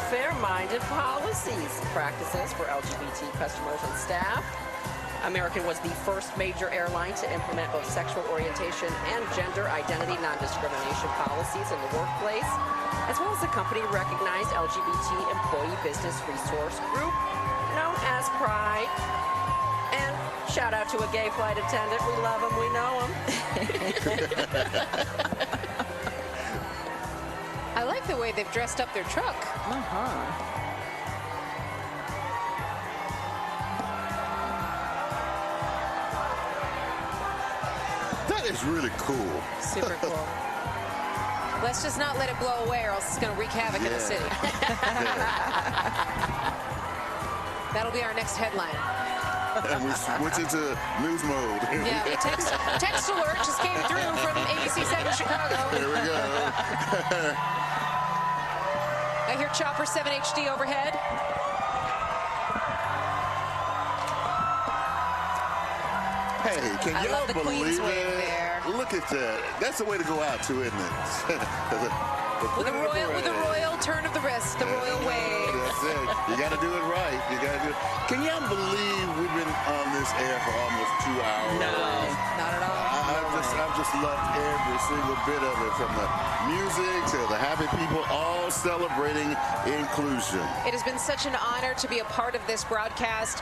fair-minded policies, practices for LGBT customers and staff. American was the first major airline to implement both sexual orientation and gender identity non-discrimination policies in the workplace, as well as a company-recognized LGBT employee business resource group known as Pride. And shout out to a gay flight attendant. We love him. We know him. I like the way they've dressed up their truck. Uh-huh. That is really cool. Super cool. Let's just not let it blow away or else it's going to wreak havoc in the city. That'll be our next headline. And we switch into news mode. Yeah, the text alert just came through from ABC 7 Chicago. Here we go. I hear Chopper 7 HD overhead. Hey, can I y'all love the believe Queen's wave it? there. Look at that. That's the way to go out to, isn't it? With a royal turn of the wrist, the royal wave. That's it. You got to do it right. You got to do it. Can y'all believe we've been on this air for almost 2 hours? No, not at all. I've just loved every single bit of it, from the music to the happy people, all celebrating inclusion. It has been such an honor to be a part of this broadcast.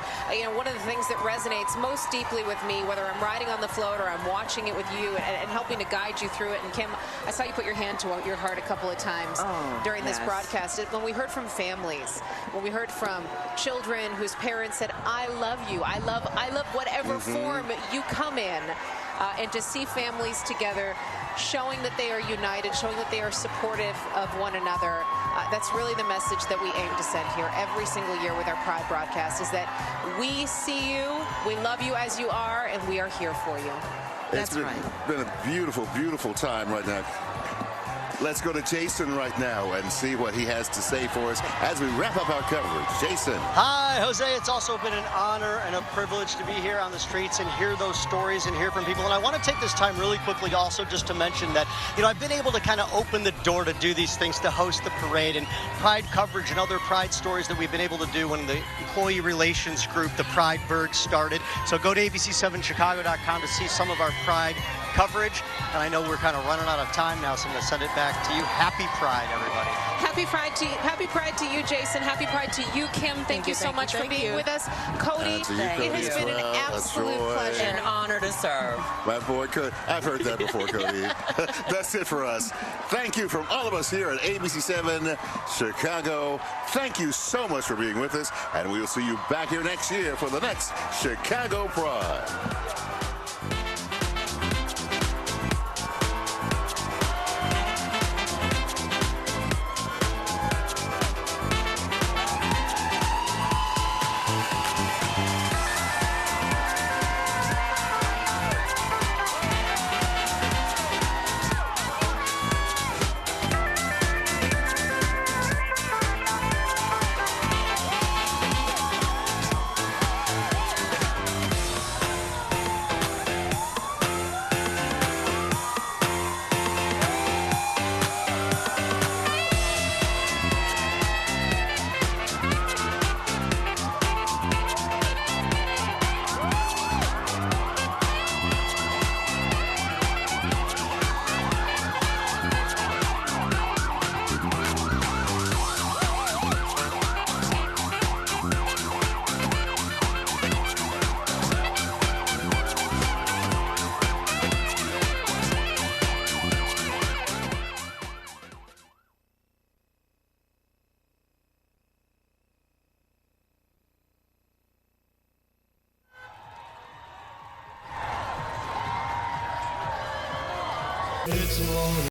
One of the things that resonates most deeply with me, whether I'm riding on the float or I'm watching it with you and helping to guide you through it. And Kim, I saw you put your hand to your heart a couple of times during this broadcast. When we heard from families, when we heard from children whose parents said, I love you, I love whatever form you come in. And to see families together, showing that they are united, showing that they are supportive of one another. That's really the message that we aim to send here every single year with our Pride broadcast, is that we see you, we love you as you are, and we are here for you. It's been a beautiful, beautiful time right now. Let's go to Jason right now and see what he has to say for us as we wrap up our coverage. Jason. Hi, Jose. It's also been an honor and a privilege to be here on the streets and hear those stories and hear from people. And I want to take this time really quickly also just to mention that, I've been able to kind of open the door to do these things, to host the parade and Pride coverage and other Pride stories that we've been able to do when the employee relations group, the Pride Bird, started. So go to abc7chicago.com to see some of our Pride coverage. And I know we're kind of running out of time now, so I'm going to send it back to you. Happy Pride, everybody. Happy Pride to you, Jason. Happy Pride to you, Kim. Thank you so much for being with us. Cody, it has been an absolute pleasure. An honor to serve. My boy, Cody. I've heard that before, Cody. That's it for us. Thank you from all of us here at ABC 7 Chicago. Thank you so much for being with us, and we will see you back here next year for the next Chicago Pride.